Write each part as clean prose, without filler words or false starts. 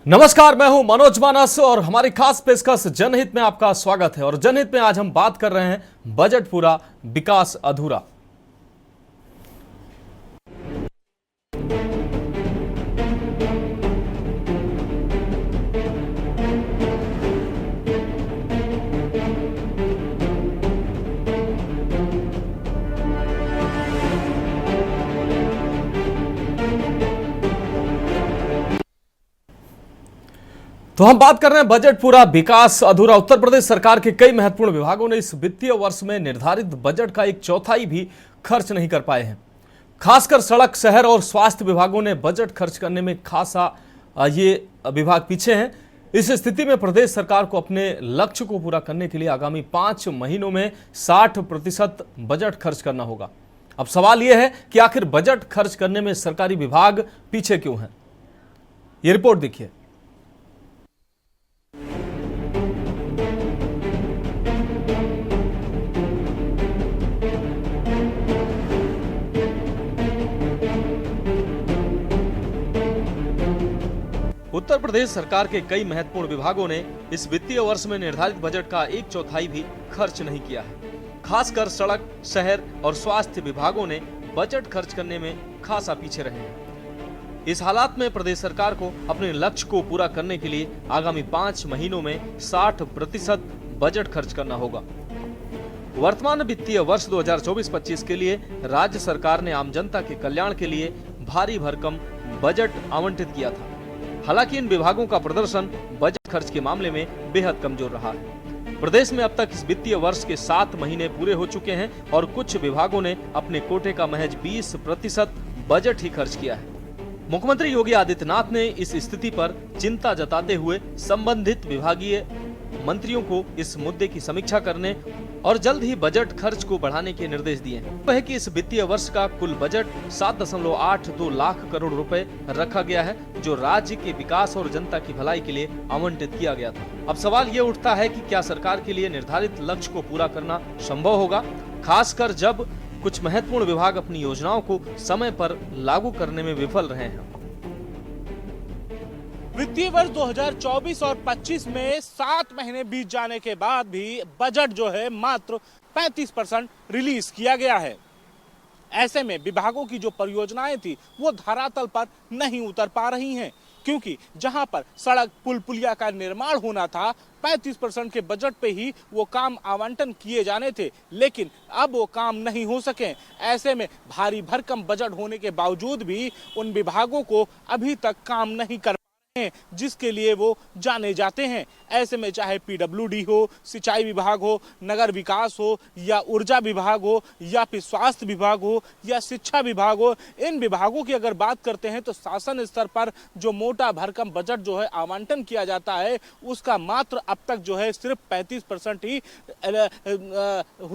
नमस्कार, मैं हूं मनोज मानस और हमारी खास पेशकश जनहित में आपका स्वागत है। और जनहित में आज हम बात कर रहे हैं बजट पूरा विकास अधूरा। तो हम बात कर रहे हैं बजट पूरा विकास अधूरा। उत्तर प्रदेश सरकार के कई महत्वपूर्ण विभागों ने इस वित्तीय वर्ष में निर्धारित बजट का 1/4 भी खर्च नहीं कर पाए हैं। खासकर सड़क, शहर और स्वास्थ्य विभागों ने बजट खर्च करने में खासा ये विभाग पीछे हैं। इस स्थिति में प्रदेश सरकार को अपने लक्ष्य को पूरा करने के लिए आगामी 5 महीनों में 60% बजट खर्च करना होगा। अब सवाल यह है कि आखिर बजट खर्च करने में सरकारी विभाग पीछे क्यों हैं? ये रिपोर्ट देखिए। उत्तर प्रदेश सरकार के कई महत्वपूर्ण विभागों ने इस वित्तीय वर्ष में निर्धारित बजट का 1/4 भी खर्च नहीं किया है। खासकर सड़क, शहर और स्वास्थ्य विभागों ने बजट खर्च करने में खासा पीछे रहे हैं। इस हालात में प्रदेश सरकार को अपने लक्ष्य को पूरा करने के लिए आगामी 5 महीनों में 60% बजट खर्च करना होगा। वर्तमान वित्तीय वर्ष 2024-25 के लिए राज्य सरकार ने आम जनता के कल्याण के लिए भारी भरकम बजट आवंटित किया था। हालांकि इन विभागों का प्रदर्शन बजट खर्च के मामले में बेहद कमजोर रहा है। प्रदेश में अब तक इस वित्तीय वर्ष के 7 महीने पूरे हो चुके हैं और कुछ विभागों ने अपने कोटे का महज 20% बजट ही खर्च किया है। मुख्यमंत्री योगी आदित्यनाथ ने इस स्थिति पर चिंता जताते हुए संबंधित विभागीय मंत्रियों को इस मुद्दे की समीक्षा करने और जल्द ही बजट खर्च को बढ़ाने के निर्देश दिए हैं। वह है कि इस वित्तीय वर्ष का कुल बजट 7.82 लाख करोड़ रुपए रखा गया है, जो राज्य के विकास और जनता की भलाई के लिए आवंटित किया गया था। अब सवाल ये उठता है कि क्या सरकार के लिए निर्धारित लक्ष्य को पूरा करना संभव होगा, खासकर जब कुछ महत्वपूर्ण विभाग अपनी योजनाओं को समय पर लागू करने में विफल रहे हैं। वित्तीय वर्ष 2024 और 25 में 7 महीने बीत जाने के बाद भी बजट जो है मात्र 35% रिलीज किया गया है। ऐसे में विभागों की जो परियोजनाएं थी वो धरातल पर नहीं उतर पा रही हैं, क्योंकि जहां पर सड़क, पुल, पुलिया का निर्माण होना था 35% के बजट पे ही वो काम आवंटन किए जाने थे, लेकिन अब वो काम नहीं हो सके। ऐसे में भारी भरकम बजट होने के बावजूद भी उन विभागों को अभी तक काम नहीं कर जिसके लिए वो जाने जाते हैं। ऐसे में चाहे पीडब्ल्यूडी हो, सिंचाई विभाग हो, नगर विकास हो या ऊर्जा विभाग हो या फिर स्वास्थ्य विभाग हो या शिक्षा विभाग हो, इन विभागों की अगर बात करते हैं तो शासन स्तर पर जो मोटा भरकम बजट जो है आवंटन किया जाता है उसका मात्र अब तक जो है सिर्फ 35% ही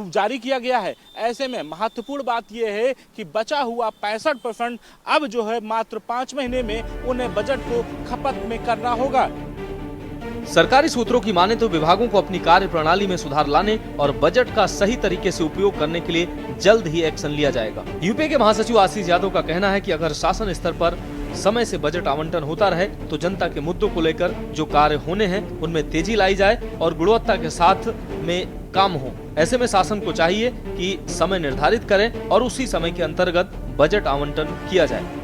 जारी किया गया है। ऐसे में महत्वपूर्ण बात यह है कि बचा हुआ 65% अब जो है मात्र 5 महीने में उन्हें बजट को खपत में करना होगा। सरकारी सूत्रों की माने तो विभागों को अपनी कार्य प्रणाली में सुधार लाने और बजट का सही तरीके से उपयोग करने के लिए जल्द ही एक्शन लिया जाएगा। यूपी के महासचिव आशीष यादव का कहना है कि अगर शासन स्तर पर समय से बजट आवंटन होता रहे तो जनता के मुद्दों को लेकर जो कार्य होने हैं उनमें तेजी लाई जाए और गुणवत्ता के साथ में काम हो। ऐसे में शासन को चाहिए कि समय निर्धारित करें और उसी समय के अंतर्गत बजट आवंटन किया जाए।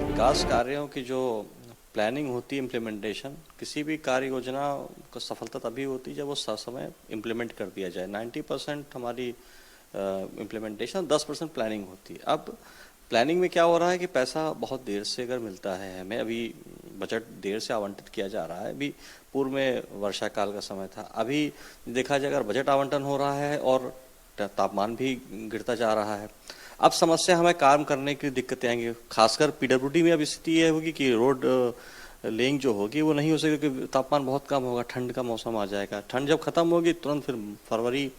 विकास कार्यों की जो प्लानिंग होती है, इम्प्लीमेंटेशन, किसी भी कार्य योजना को सफलता तभी होती है जब वो समय इम्प्लीमेंट कर दिया जाए। 90% हमारी इम्प्लीमेंटेशन, 10% प्लानिंग होती है। अब प्लानिंग में क्या हो रहा है कि पैसा बहुत देर से अगर मिलता है हमें, अभी बजट देर से आवंटित किया जा रहा है। अभी पूर्व में वर्षा काल का समय था, अभी देखा जाए अगर बजट आवंटन हो रहा है और तापमान भी गिरता जा रहा है, अब समस्या हमें काम करने की दिक्कतें आएंगी। खासकर पीडब्ल्यूडी में अब स्थिति यह होगी कि रोड लेइंग जो होगी वो नहीं हो सकेगी, क्योंकि तापमान बहुत कम होगा, ठंड का मौसम आ जाएगा। ठंड जब खत्म होगी तुरंत फिर फरवरी,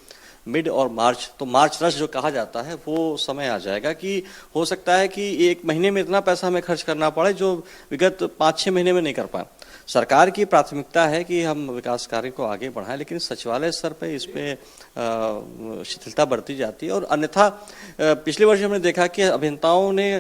मिड और मार्च, तो मार्च रश जो कहा जाता है वो समय आ जाएगा कि हो सकता है कि 1 महीने में इतना पैसा हमें खर्च करना पड़े जो विगत 5-6 महीने में नहीं कर पाए। सरकार की प्राथमिकता है कि हम विकास कार्य को आगे बढ़ाएं, लेकिन सचिवालय स्तर पे इस पे शिथिलता बरती जाती है। और अन्यथा पिछले वर्ष हमने देखा कि अभियंताओं ने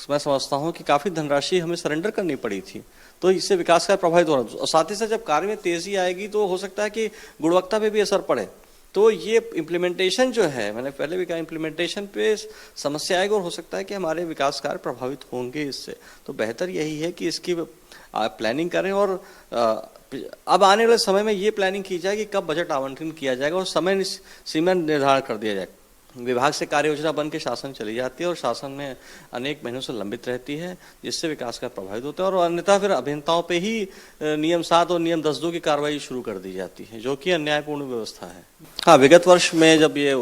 मैं समझता हूं कि काफी धनराशि हमें सरेंडर करनी पड़ी थी, तो इससे विकास कार्य प्रभावित हो रहा है। और साथ ही साथ जब कार्य में तेजी आएगी तो हो सकता है कि गुणवत्ता पे भी असर पड़े। तो ये इम्प्लीमेंटेशन जो है, मैंने पहले भी कहा, इम्प्लीमेंटेशन पे समस्या आएगी और हो सकता है कि हमारे विकास कार्य प्रभावित होंगे इससे। तो बेहतर यही है कि इसकी प्लानिंग करें और अब आने वाले समय में ये प्लानिंग की जाए कि कब बजट आवंटन किया जाएगा और समय सीमा निर्धारण कर दिया जाए। विभाग से कार्य योजना बन के शासन चली जाती है और शासन में अनेक महीनों से लंबित रहती है, जिससे विकास का प्रभावित होता है। और अन्यथा फिर अभियंताओं पे ही नियम 7 और नियम 10(2) की कार्रवाई शुरू कर दी जाती है, जो कि अन्यायपूर्ण व्यवस्था है। हाँ, विगत वर्ष में जब ये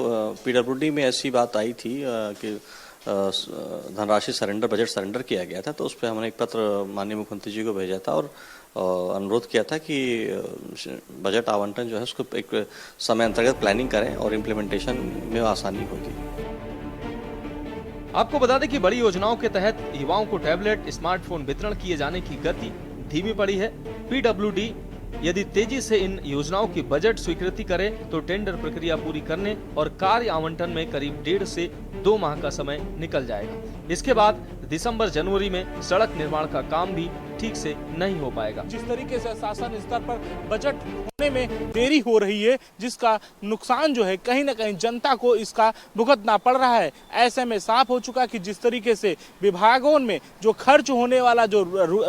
पीडब्ल्यूडी में ऐसी बात आई थी कि धनराशि सरेंडर, बजट सरेंडर किया गया था, तो उस पर हमने एक पत्र माननीय मुख्यमंत्री जी को भेजा था और अनुरोध किया था कि बजट आवंटन जो है उसको एक समय अंतर्गत प्लानिंग करें और इम्प्लीमेंटेशन में आसानी होगी। आपको बता दें कि बड़ी योजनाओं के तहत युवाओं को टैबलेट, स्मार्टफोन वितरण किए जाने की गति धीमी पड़ी है। पीडब्ल्यूडी यदि तेजी से इन योजनाओं की बजट स्वीकृति करे तो टेंडर प्रक्रिया पूरी करने और कार्य आवंटन में करीब 1.5 से 2 माह का समय निकल जाएगा। इसके बाद दिसंबर जनवरी में सड़क निर्माण का काम भी ठीक से नहीं हो पाएगा। जिस तरीके से शासन स्तर पर बजट होने में देरी हो रही है, जिसका नुकसान जो है कहीं ना कहीं जनता को इसका भुगतना पड़ रहा है। ऐसे में साफ हो चुका कि जिस तरीके से विभागों में जो खर्च होने वाला जो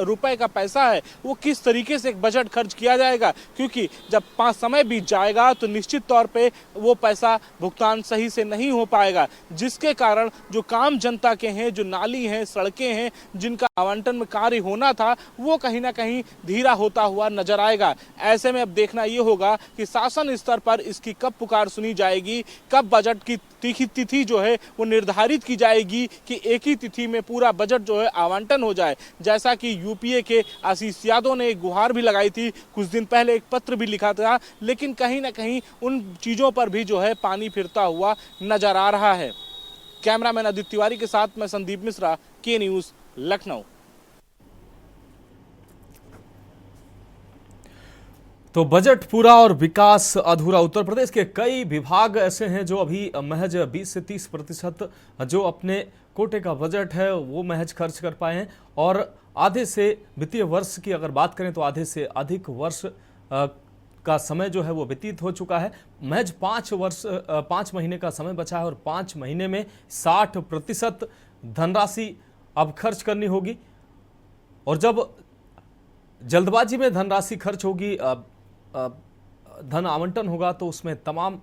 रुपए का पैसा है वो किस तरीके से एक बजट खर्च किया जाएगा, क्योंकि जब 5 समय बीत जाएगा तो निश्चित तौर पे वो पैसा भुगतान सही से नहीं हो पाएगा, जिसके कारण जो काम जनता के हैं, जो नाली हैं, सड़कें हैं, जिनका आवंटन में कार्य होना था वो कहीं ना कहीं धीरा होता हुआ नजर आएगा। ऐसे में अब देखना ये होगा कि शासन स्तर पर इसकी कब पुकार सुनी जाएगी, कब बजट की तिथि जो है वो निर्धारित की जाएगी कि एक ही तिथि में पूरा बजट जो है आवंटन हो जाए। जैसा कि यूपीए के आशीष यादव ने एक गुहार भी लगाई थी, कुछ दिन पहले एक पत्र भी लिखा था, लेकिन कहीं ना कहीं उन चीजों पर भी जो है पानी फिरता हुआ नजर आ रहा है। कैमरामैन आदित्य तिवारी के साथ मैं संदीप मिश्रा, के न्यूज, लखनऊ। तो बजट पूरा और विकास अधूरा। उत्तर प्रदेश के कई विभाग ऐसे हैं जो अभी महज 20 से 30% जो अपने कोटे का बजट है वो महज खर्च कर पाए हैं, और आधे से वित्तीय वर्ष की अगर बात करें तो आधे से अधिक वर्ष का समय जो है वो व्यतीत हो चुका है। महज 5 महीने का समय बचा है और 5 महीने में 60% धनराशि अब खर्च करनी होगी। और जब जल्दबाजी में धनराशि खर्च होगी, धन आवंटन होगा, तो उसमें तमाम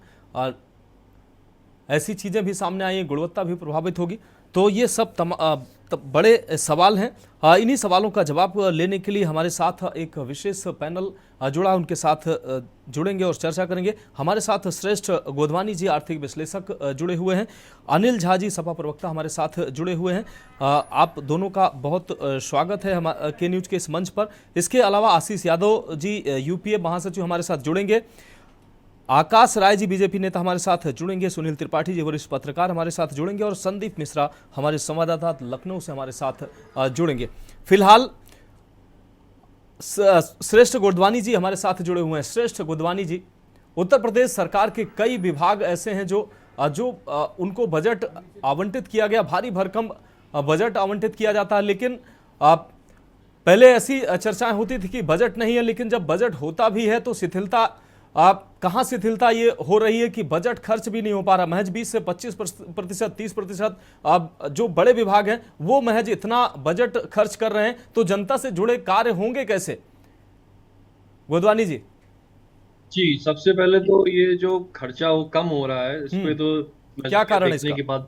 ऐसी चीजें भी सामने आई, गुणवत्ता भी प्रभावित होगी। तो ये सब बड़े सवाल हैं। इन्हीं सवालों का जवाब लेने के लिए हमारे साथ एक विशेष पैनल जुड़ा, उनके साथ जुड़ेंगे और चर्चा करेंगे। हमारे साथ श्रेष्ठ गोदवानी जी आर्थिक विश्लेषक जुड़े हुए हैं, अनिल झा जी सपा प्रवक्ता हमारे साथ जुड़े हुए हैं। आप दोनों का बहुत स्वागत है के न्यूज के इस मंच पर। इसके अलावा आशीष यादव जी यूपीए महासचिव हमारे साथ जुड़ेंगे, आकाश राय जी बीजेपी नेता हमारे साथ जुड़ेंगे, सुनील त्रिपाठी जी वरिष्ठ पत्रकार हमारे साथ जुड़ेंगे, और संदीप मिश्रा हमारे संवाददाता लखनऊ से हमारे साथ जुड़ेंगे। फिलहाल श्रेष्ठ गोदवानी जी हमारे साथ जुड़े हुए हैं। श्रेष्ठ गोदवानी जी, उत्तर प्रदेश सरकार के कई विभाग ऐसे हैं जो उनको बजट आवंटित किया गया, भारी भरकम बजट आवंटित किया जाता है, लेकिन पहले ऐसी चर्चाएं होती थी कि बजट नहीं है, लेकिन जब बजट होता भी है तो शिथिलता, कहां शिथिलता ये हो रही है कि बजट खर्च भी नहीं हो पा रहा। महज 20 से 25%, 30% जो बड़े विभाग हैं वो महज इतना बजट खर्च कर रहे हैं, तो जनता से जुड़े कार्य होंगे कैसे? गोदवानी जी। जी, सबसे पहले तो ये जो खर्चा वो कम हो रहा है, इस पे तो क्या कारण है देखने इसका? के बाद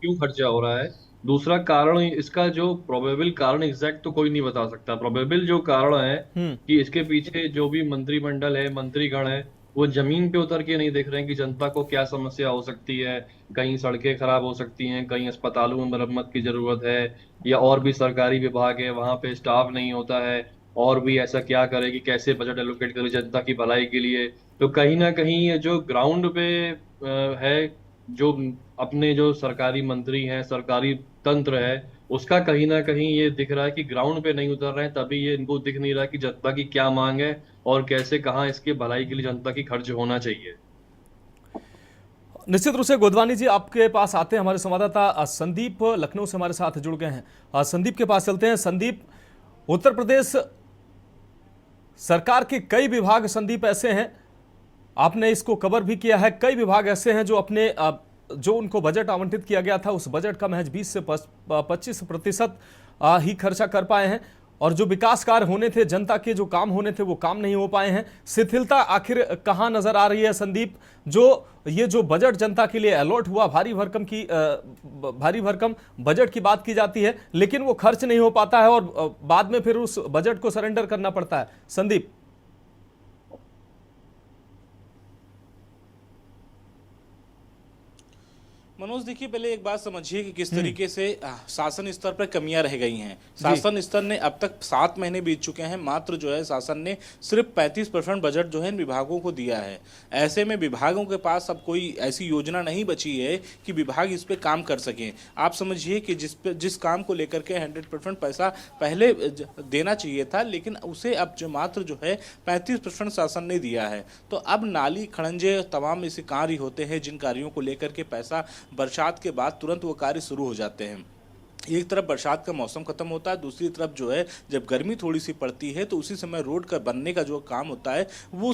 क्यों खर्चा हो रहा है। दूसरा कारण, इसका जो प्रोबेबल कारण एग्जैक्ट तो कोई नहीं बता सकता। प्रोबेबल जो कारण है कि इसके पीछे जो भी मंत्रिमंडल है, मंत्रीगण है, वो जमीन पे उतर के नहीं देख रहे हैं कि जनता को क्या समस्या हो सकती है। कहीं सड़कें खराब हो सकती हैं, कहीं अस्पतालों में मरम्मत की जरूरत है, या और भी सरकारी विभाग है वहां पे स्टाफ नहीं होता है, और भी ऐसा क्या करे कि कैसे बजट एलोकेट करे जनता की भलाई के लिए। तो कहीं ना कहीं ये जो ग्राउंड पे है, जो अपने जो सरकारी मंत्री हैं, सरकारी तंत्र है, उसका कहीं ना कहीं ये दिख रहा है कि ग्राउंड पे नहीं उतर रहे हैं, तभी ये इनको दिख नहीं रहा कि जनता की क्या मांग है और कैसे कहाँ इसके भलाई के लिए जनता की खर्च होना चाहिए। निश्चित रूप से गोदवानी जी आपके पास आते हैं। हमारे संवाददाता संदीप लखनऊ से हमारे साथ जुड़ गए हैं। संदीप के पास चलते हैं। संदीप, उत्तर प्रदेश सरकार के कई विभाग संदीप ऐसे हैं, आपने इसको कवर भी किया है, कई विभाग ऐसे हैं जो अपने जो उनको बजट आवंटित किया गया था उस बजट का महज 20 से 25% ही खर्चा कर पाए हैं, और जो विकास कार्य होने थे, जनता के जो काम होने थे वो काम नहीं हो पाए हैं। शिथिलता आखिर कहां नजर आ रही है संदीप? जो बजट जनता के लिए अलॉट हुआ, भारी भरकम बजट की बात की जाती है, लेकिन वो खर्च नहीं हो पाता है और बाद में फिर उस बजट को सरेंडर करना पड़ता है। संदीप, मनोज देखिए, पहले एक बात समझिए कि किस तरीके से शासन स्तर पर कमियां रह गई हैं। शासन स्तर ने अब तक 7 महीने बीत चुके हैं, मात्र जो है शासन ने सिर्फ 35% बजट जो है इन विभागों को दिया है। ऐसे में विभागों के पास अब कोई ऐसी योजना नहीं बची है कि विभाग इस पे काम कर सकें। आप समझिए कि जिस काम को लेकर के 100% पैसा पहले देना चाहिए था, लेकिन उसे अब जो मात्र जो है 35% शासन ने दिया है। तो अब नाली खड़ंजे तमाम ऐसे कार्य होते हैं जिन कार्यों को लेकर के पैसा बरसात के बाद तुरंत वो कार्य शुरू हो जाते हैं। एक तरफ बरसात का मौसम खत्म होता है, दूसरी तरफ जो है जब गर्मी थोड़ी सी पड़ती है तो उसी समय रोड का बनने का जो काम होता है वो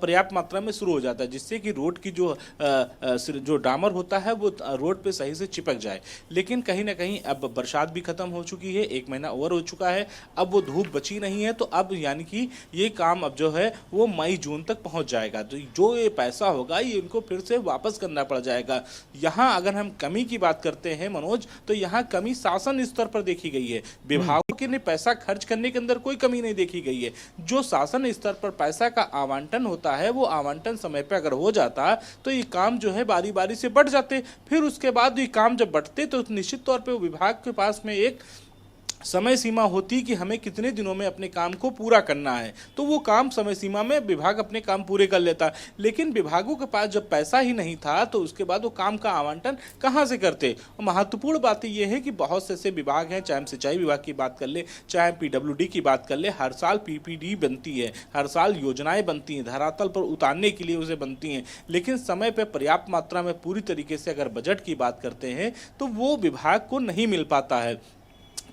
पर्याप्त मात्रा में शुरू हो जाता है, जिससे कि रोड की जो डामर होता है वो रोड पे सही से चिपक जाए। लेकिन कहीं ना कहीं अब बरसात भी खत्म हो चुकी है, 1 महीना ओवर हो चुका है, अब वो धूप बची नहीं है, तो अब यानी कि ये काम अब जो है वो मई जून तक पहुँच जाएगा। तो जो ये पैसा होगा ये इनको फिर से वापस करना पड़ जाएगा। यहाँ अगर हम कमी की बात करते हैं मनोज, तो यहाँ कमी शासन स्तर पर देखी गई है। विभागों के लिए पैसा खर्च करने के अंदर कोई कमी नहीं देखी गई है। जो शासन स्तर पर पैसा का आवंटन होता है वो आवंटन समय पर अगर हो जाता तो ये काम जो है बारी बारी से बढ़ जाते। फिर उसके बाद ये काम जब बढ़ते तो निश्चित तौर पर विभाग के पास में एक समय सीमा होती कि हमें कितने दिनों में अपने काम को पूरा करना है, तो वो काम समय सीमा में विभाग अपने काम पूरे कर लेता। लेकिन विभागों के पास जब पैसा ही नहीं था तो उसके बाद वो काम का आवंटन कहाँ से करते। और महत्वपूर्ण बात यह है कि बहुत से ऐसे विभाग हैं, चाहे हम सिंचाई विभाग की बात कर ले, चाहे PWD की बात कर ले, हर साल PPD बनती है, हर साल योजनाएं बनती हैं, धरातल पर उतारने के लिए उसे बनती हैं, लेकिन समय पर पर्याप्त मात्रा में पूरी तरीके से अगर बजट की बात करते हैं तो वो विभाग को नहीं मिल पाता है।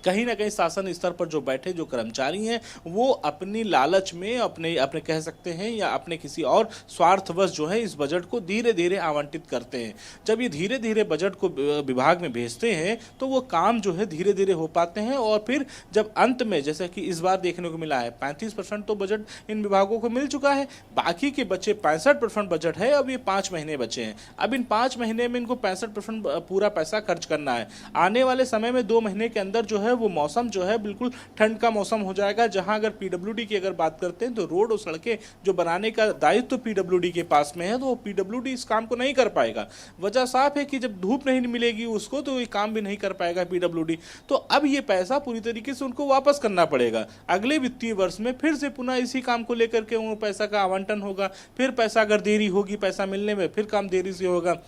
कहीं ना कहीं शासन स्तर पर जो बैठे जो कर्मचारी हैं वो अपनी लालच में अपने कह सकते हैं या अपने किसी और स्वार्थवश जो है इस बजट को धीरे धीरे आवंटित करते हैं। जब ये धीरे धीरे बजट को विभाग में भेजते हैं तो वो काम जो है धीरे धीरे हो पाते हैं, और फिर जब अंत में जैसे कि इस बार देखने को मिला है 35% तो बजट इन विभागों को मिल चुका है, बाकी के बचे 65% बजट है। अब ये 5 महीने बचे हैं, अब इन 5 महीने में इनको 65% पूरा पैसा खर्च करना है। आने वाले समय में 2 महीने के अंदर जो है वो मौसम जो है बिल्कुल ठंड का मौसम हो जाएगा, जहां अगर PWD की अगर बात करते हैं तो रोड और सड़कें जो बनाने का दायित्व तो PWD के पास में है, तो वो PWD इस काम को नहीं कर पाएगा। वजह साफ है कि जब धूप नहीं मिलेगी उसको तो ये काम भी नहीं कर पाएगा PWD। तो अब ये पैसा पूरी तरीके से उनको वापस करना पड़ेगा। अगले वित्तीय वर्ष में फिर से पुनः इसी काम को लेकर के वो पैसा का आवंटन होगा, फिर पैसा अगर देरी होगी पैसा मिलने में फिर काम देरी से होगा।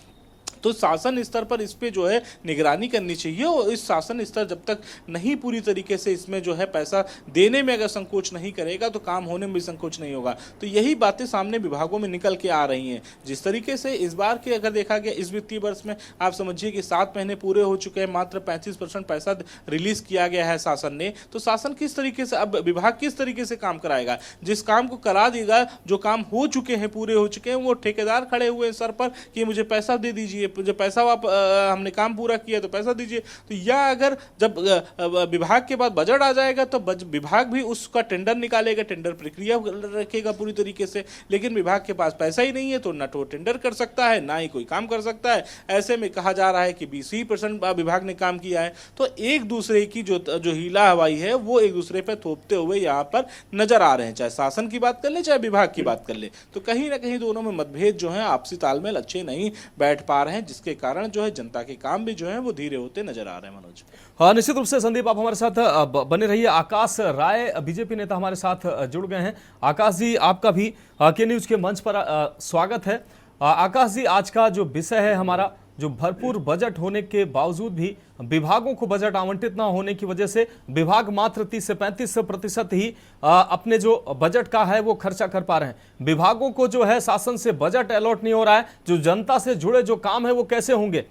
तो शासन स्तर पर इस पे जो है निगरानी करनी चाहिए, और इस शासन स्तर जब तक नहीं पूरी तरीके से इसमें जो है पैसा देने में अगर संकोच नहीं करेगा तो काम होने में भी संकोच नहीं होगा। तो यही बातें सामने विभागों में निकल के आ रही हैं। जिस तरीके से इस बार के अगर देखा गया इस वित्तीय वर्ष में आप समझिए कि 7 महीने पूरे हो चुके हैं, मात्र 35% पैसा रिलीज किया गया है शासन ने। तो शासन किस तरीके से, अब विभाग किस तरीके से काम कराएगा? जिस काम को करा देगा, जो काम हो चुके हैं पूरे हो चुके हैं, वो ठेकेदार खड़े हुए हैं सर पर कि मुझे पैसा दे दीजिए, जो पैसा हमने काम पूरा किया तो पैसा दीजिए। तो या अगर जब विभाग के बाद बजट आ जाएगा तो विभाग भी उसका टेंडर निकालेगा, टेंडर प्रक्रिया रखेगा पूरी तरीके से, लेकिन विभाग के पास पैसा ही नहीं है तो न तो टेंडर कर सकता है ना ही कोई काम कर सकता है। ऐसे में कहा जा रहा है कि 20% विभाग ने काम किया है। तो एक दूसरे की जो हीला हवाई है वो एक दूसरे पर थोपते हुए यहाँ पर नजर आ रहे हैं, चाहे शासन की बात कर ले चाहे विभाग की बात कर ले। तो कहीं ना कहीं दोनों में मतभेद जो है आपसी तालमेल अच्छे नहीं बैठ पा रहे हैं, जिसके कारण जो है जनता के काम भी जो है वो धीरे होते नजर आ रहे हैं। मनोज, हाँ, निश्चित रूप से संदीप आप हमारे साथ बने रहिए। आकाश राय बीजेपी नेता हमारे साथ जुड़ गए हैं। आकाश जी, आपका भी के न्यूज के मंच पर स्वागत है। आकाश जी, आज का जो विषय है हमारा जो भरपूर बजट होने के बावजूद भी विभागों को बजट आवंटित ना होने की वजह से विभाग मात्र 30 से 35% ही अपने जो बजट का है वो खर्चा कर पा रहे हैं। विभागों को जो है शासन से बजट अलॉट नहीं हो रहा है, जो जनता से जुड़े जो काम है वो कैसे होंगे।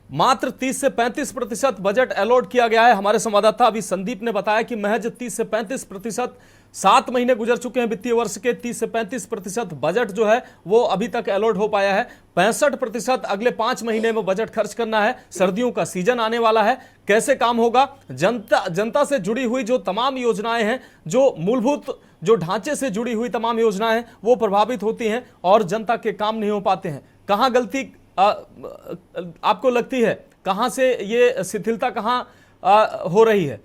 मात्र 30 से 35% बजट अलॉट किया गया है। हमारे संवाददाता अभी संदीप ने बताया कि महज 30 से 35%, 7 महीने गुजर चुके हैं वित्तीय वर्ष के, 30 से 35% बजट जो है वो अभी तक अलॉट हो पाया है। 65% अगले 5 महीने में बजट खर्च करना है। सर्दियों का सीजन आने वाला है, कैसे काम होगा। जनता से जुड़ी हुई जो तमाम योजनाएं हैं, जो मूलभूत जो ढांचे से जुड़ी हुई तमाम योजनाएं हैं वो प्रभावित होती हैं और जनता के काम नहीं हो पाते हैं। कहां गलती आपको लगती है, कहां से ये शिथिलता कहां हो रही है,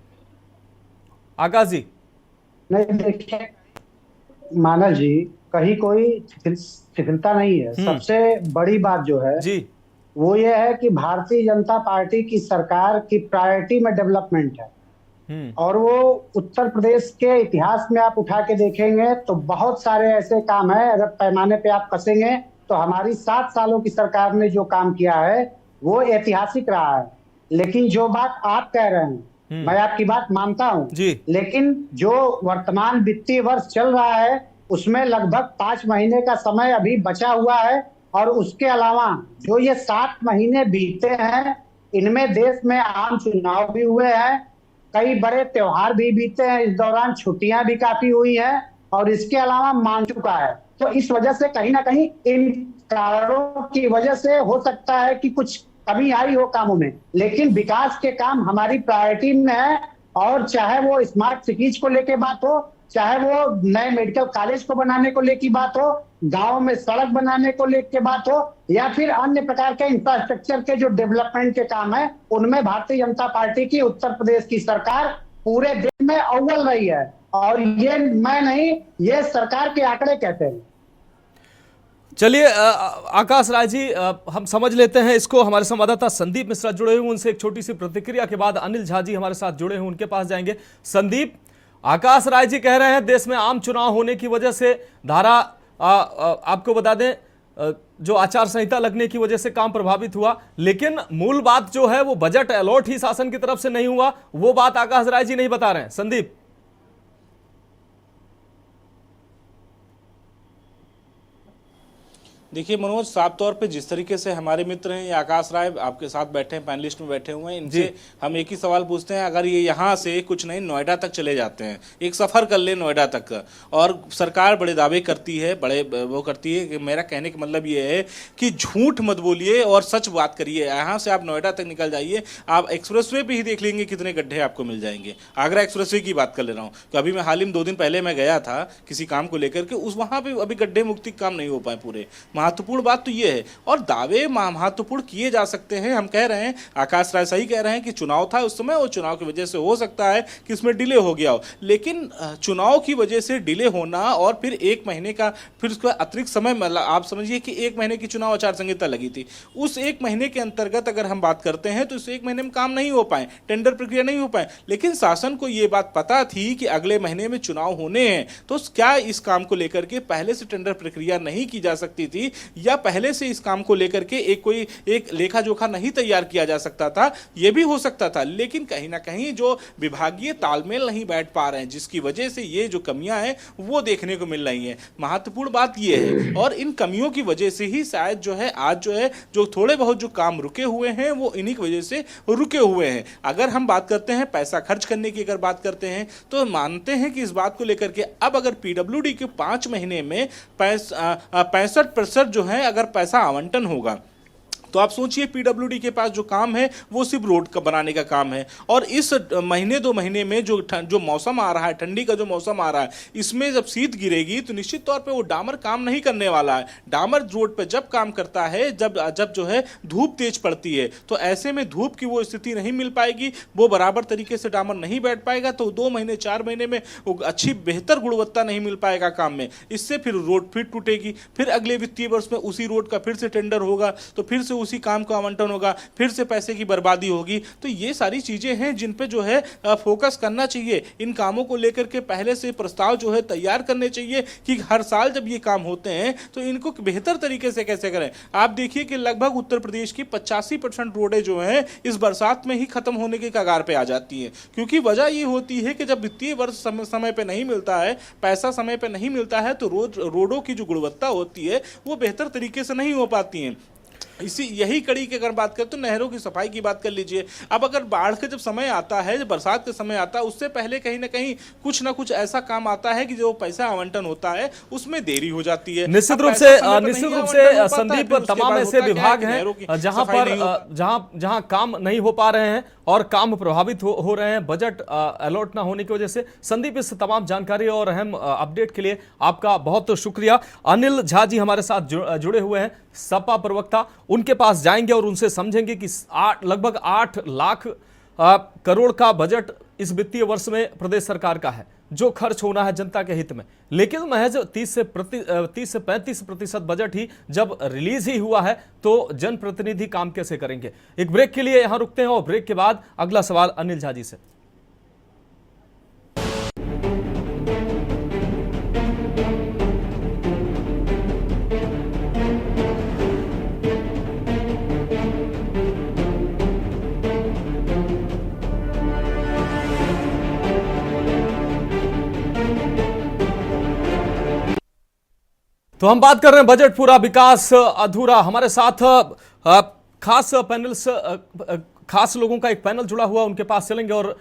आकाश जी? नहीं, देखिए मानव जी, कहीं कोई शिथिलता नहीं है। सबसे बड़ी बात जो है जी वो ये है कि भारतीय जनता पार्टी की सरकार की प्रायोरिटी में डेवलपमेंट है। और वो उत्तर प्रदेश के इतिहास में आप उठा के देखेंगे तो बहुत सारे ऐसे काम है, अगर पैमाने पे आप कसेंगे तो हमारी 7 सालों की सरकार ने जो काम किया है वो ऐतिहासिक रहा है। लेकिन जो बात आप कह रहे हैं, मैं आपकी बात मानता हूं, लेकिन जो वर्तमान वित्तीय वर्ष चल रहा है उसमें लगभग 5 महीने का समय अभी बचा हुआ है। और उसके अलावा जो ये 7 महीने बीते हैं, इनमें देश में आम चुनाव भी हुए हैं, कई बड़े त्योहार भी बीते हैं, इस दौरान छुट्टियां भी काफी हुई हैं और इसके अलावा मान चुका है। तो इस वजह से कहीं ना कहीं इन कारणों की वजह से हो सकता है कि कुछ कमी आई हो कामों में, लेकिन विकास के काम हमारी प्रायोरिटी में है। और चाहे वो स्मार्ट सिटीज को लेके बात हो, चाहे वो नए मेडिकल कॉलेज को बनाने को लेके बात हो, गांव में सड़क बनाने को लेके बात हो, या फिर अन्य प्रकार के इंफ्रास्ट्रक्चर के जो डेवलपमेंट के काम है, उनमें भारतीय जनता पार्टी की उत्तर प्रदेश की सरकार पूरे देश में अव्वल रही है। और ये मैं नहीं, ये सरकार के आंकड़े कहते हैं। चलिए आकाश राय जी, हम समझ लेते हैं इसको। हमारे संवाददाता संदीप मिश्रा जुड़े हुए, उनसे एक छोटी सी प्रतिक्रिया के बाद अनिल झा जी हमारे साथ जुड़े हुए, उनके पास जाएंगे। संदीप, आकाश राय जी कह रहे हैं देश में आम चुनाव होने की वजह से धारा आपको बता दें जो आचार संहिता लगने की वजह से काम प्रभावित हुआ, लेकिन मूल बात जो है वो बजट अलॉट ही शासन की तरफ से नहीं हुआ, वो बात आकाश राय जी नहीं बता रहे हैं। संदीप, देखिए मनोज, साफ तौर पे जिस तरीके से हमारे मित्र हैं, ये आकाश राय आपके साथ बैठे हैं, पैनलिस्ट में बैठे हुए हैं, इनसे हम एक ही सवाल पूछते हैं, अगर ये यहाँ से कुछ नहीं नोएडा तक चले जाते हैं, एक सफर कर ले नोएडा तक, और सरकार बड़े दावे करती है, बड़े वो करती है कि मेरा कहने का मतलब ये है कि झूठ मत बोलिए और सच बात करिए। यहाँ से आप नोएडा तक निकल जाइए, आप एक्सप्रेसवे पे ही देख लेंगे कितने गड्ढे आपको मिल जाएंगे। आगरा एक्सप्रेसवे की बात कर ले रहा हूँ, तो अभी मैं हाल ही में 2 दिन पहले मैं गया था किसी काम को लेकर के, उस वहाँ पे अभी गड्ढे मुक्ति काम नहीं हो पाए पूरे। महत्वपूर्ण बात तो ये है, और दावे महत्वपूर्ण किए जा सकते हैं। हम कह रहे हैं, आकाश राय सही कह रहे हैं कि चुनाव था उस समय, और चुनाव की वजह से हो सकता है कि इसमें डिले हो गया हो, लेकिन चुनाव की वजह से डिले होना और फिर 1 महीने का फिर उसका अतिरिक्त समय, मतलब आप समझिए कि 1 महीने की चुनाव आचार संहिता लगी थी, उस 1 महीने के अंतर्गत अगर हम बात करते हैं तो इस 1 महीने में काम नहीं हो पाए, टेंडर प्रक्रिया नहीं हो पाए, लेकिन शासन को यह बात पता थी कि अगले महीने में चुनाव होने हैं, तो क्या इस काम को लेकर के पहले से टेंडर प्रक्रिया नहीं की जा सकती थी, या पहले से इस काम को लेकर के एक लेखा जोखा नहीं तैयार किया जा सकता था? यह भी हो सकता था, लेकिन कहीं ना कहीं जो विभागीय तालमेल नहीं बैठ पा रहे हैं, जिसकी वजह से ये जो कमियां हैं वो देखने को मिल रही हैं। महत्वपूर्ण बात ये है, और इन कमियों की वजह से ही शायद जो है आज जो थोड़े बहुत जो काम रुके हुए हैं वो इन्हीं की वजह से रुके हुए हैं। अगर हम बात करते हैं पैसा खर्च करने की, अगर बात करते हैं तो मानते हैं कि इस बात को लेकर के अब अगर पीडब्ल्यूडी के 5 महीने में 65% जो है अगर पैसा आवंटन होगा, तो आप सोचिए पीडब्ल्यूडी के पास जो काम है वो सिर्फ रोड का बनाने का काम है, और इस महीने 2 महीने में जो मौसम आ रहा है, ठंडी का जो मौसम आ रहा है, इसमें जब शीत गिरेगी तो निश्चित तौर पे वो डामर काम नहीं करने वाला है। डामर रोड पे जब काम करता है जब जो है धूप तेज पड़ती है, तो ऐसे में धूप की वो स्थिति नहीं मिल पाएगी, वो बराबर तरीके से डामर नहीं बैठ पाएगा, तो 2 महीने 4 महीने में वो अच्छी बेहतर गुणवत्ता नहीं मिल पाएगा काम में। इससे फिर रोड फिर टूटेगी, फिर अगले वित्तीय वर्ष में उसी रोड का फिर से टेंडर होगा, तो फिर से उसी काम का आवंटन होगा, फिर से पैसे की बर्बादी होगी। तो ये सारी चीजें हैं जिन पे जो है फोकस करना चाहिए। इन कामों को लेकर के पहले से प्रस्ताव जो है तैयार करने चाहिए कि हर साल जब ये काम होते हैं तो इनको बेहतर तरीके से कैसे करें। आप देखिए कि लगभग उत्तर प्रदेश की 85% रोडें जो हैं इस बरसात में ही खत्म होने के कगार पे आ जाती हैं, क्योंकि वजह ये होती है कि जब वित्तीय वर्ष समय पे नहीं मिलता है, पैसा समय पे नहीं मिलता है, तो रोडों की जो गुणवत्ता होती है वो बेहतर तरीके से नहीं हो पाती हैं। यही कड़ी की अगर बात करें तो नहरों की सफाई की बात कर लीजिए। अब अगर बाढ़ का जब समय आता है, जब बरसात का समय आता है, उससे पहले कहीं ना कहीं कुछ ना कुछ ऐसा काम आता है कि जो पैसा आवंटन होता है उसमें देरी हो जाती है। निश्चित रूप से संदीप, तमाम ऐसे विभाग हैं जहां काम नहीं हो पा रहे हैं और काम प्रभावित हो रहे हैं बजट अलॉट ना होने की वजह से। संदीप, इस तमाम जानकारी और अहम अपडेट के लिए आपका बहुत शुक्रिया। अनिल झा जी हमारे साथ जुड़े हुए हैं, सपा प्रवक्ता, उनके पास जाएंगे और उनसे समझेंगे कि लगभग 8 लाख करोड़ का बजट इस वित्तीय वर्ष में प्रदेश सरकार का है जो खर्च होना है जनता के हित में, लेकिन महज 30 से 35% बजट ही जब रिलीज ही हुआ है तो जनप्रतिनिधि काम कैसे करेंगे। एक ब्रेक के लिए यहां रुकते हैं और ब्रेक के बाद अगला सवाल अनिल झा जी से। तो हम बात कर रहे हैं बजट पूरा विकास अधूरा। हमारे साथ खास लोगों का एक पैनल जुड़ा हुआ, उनके पास चलेंगे और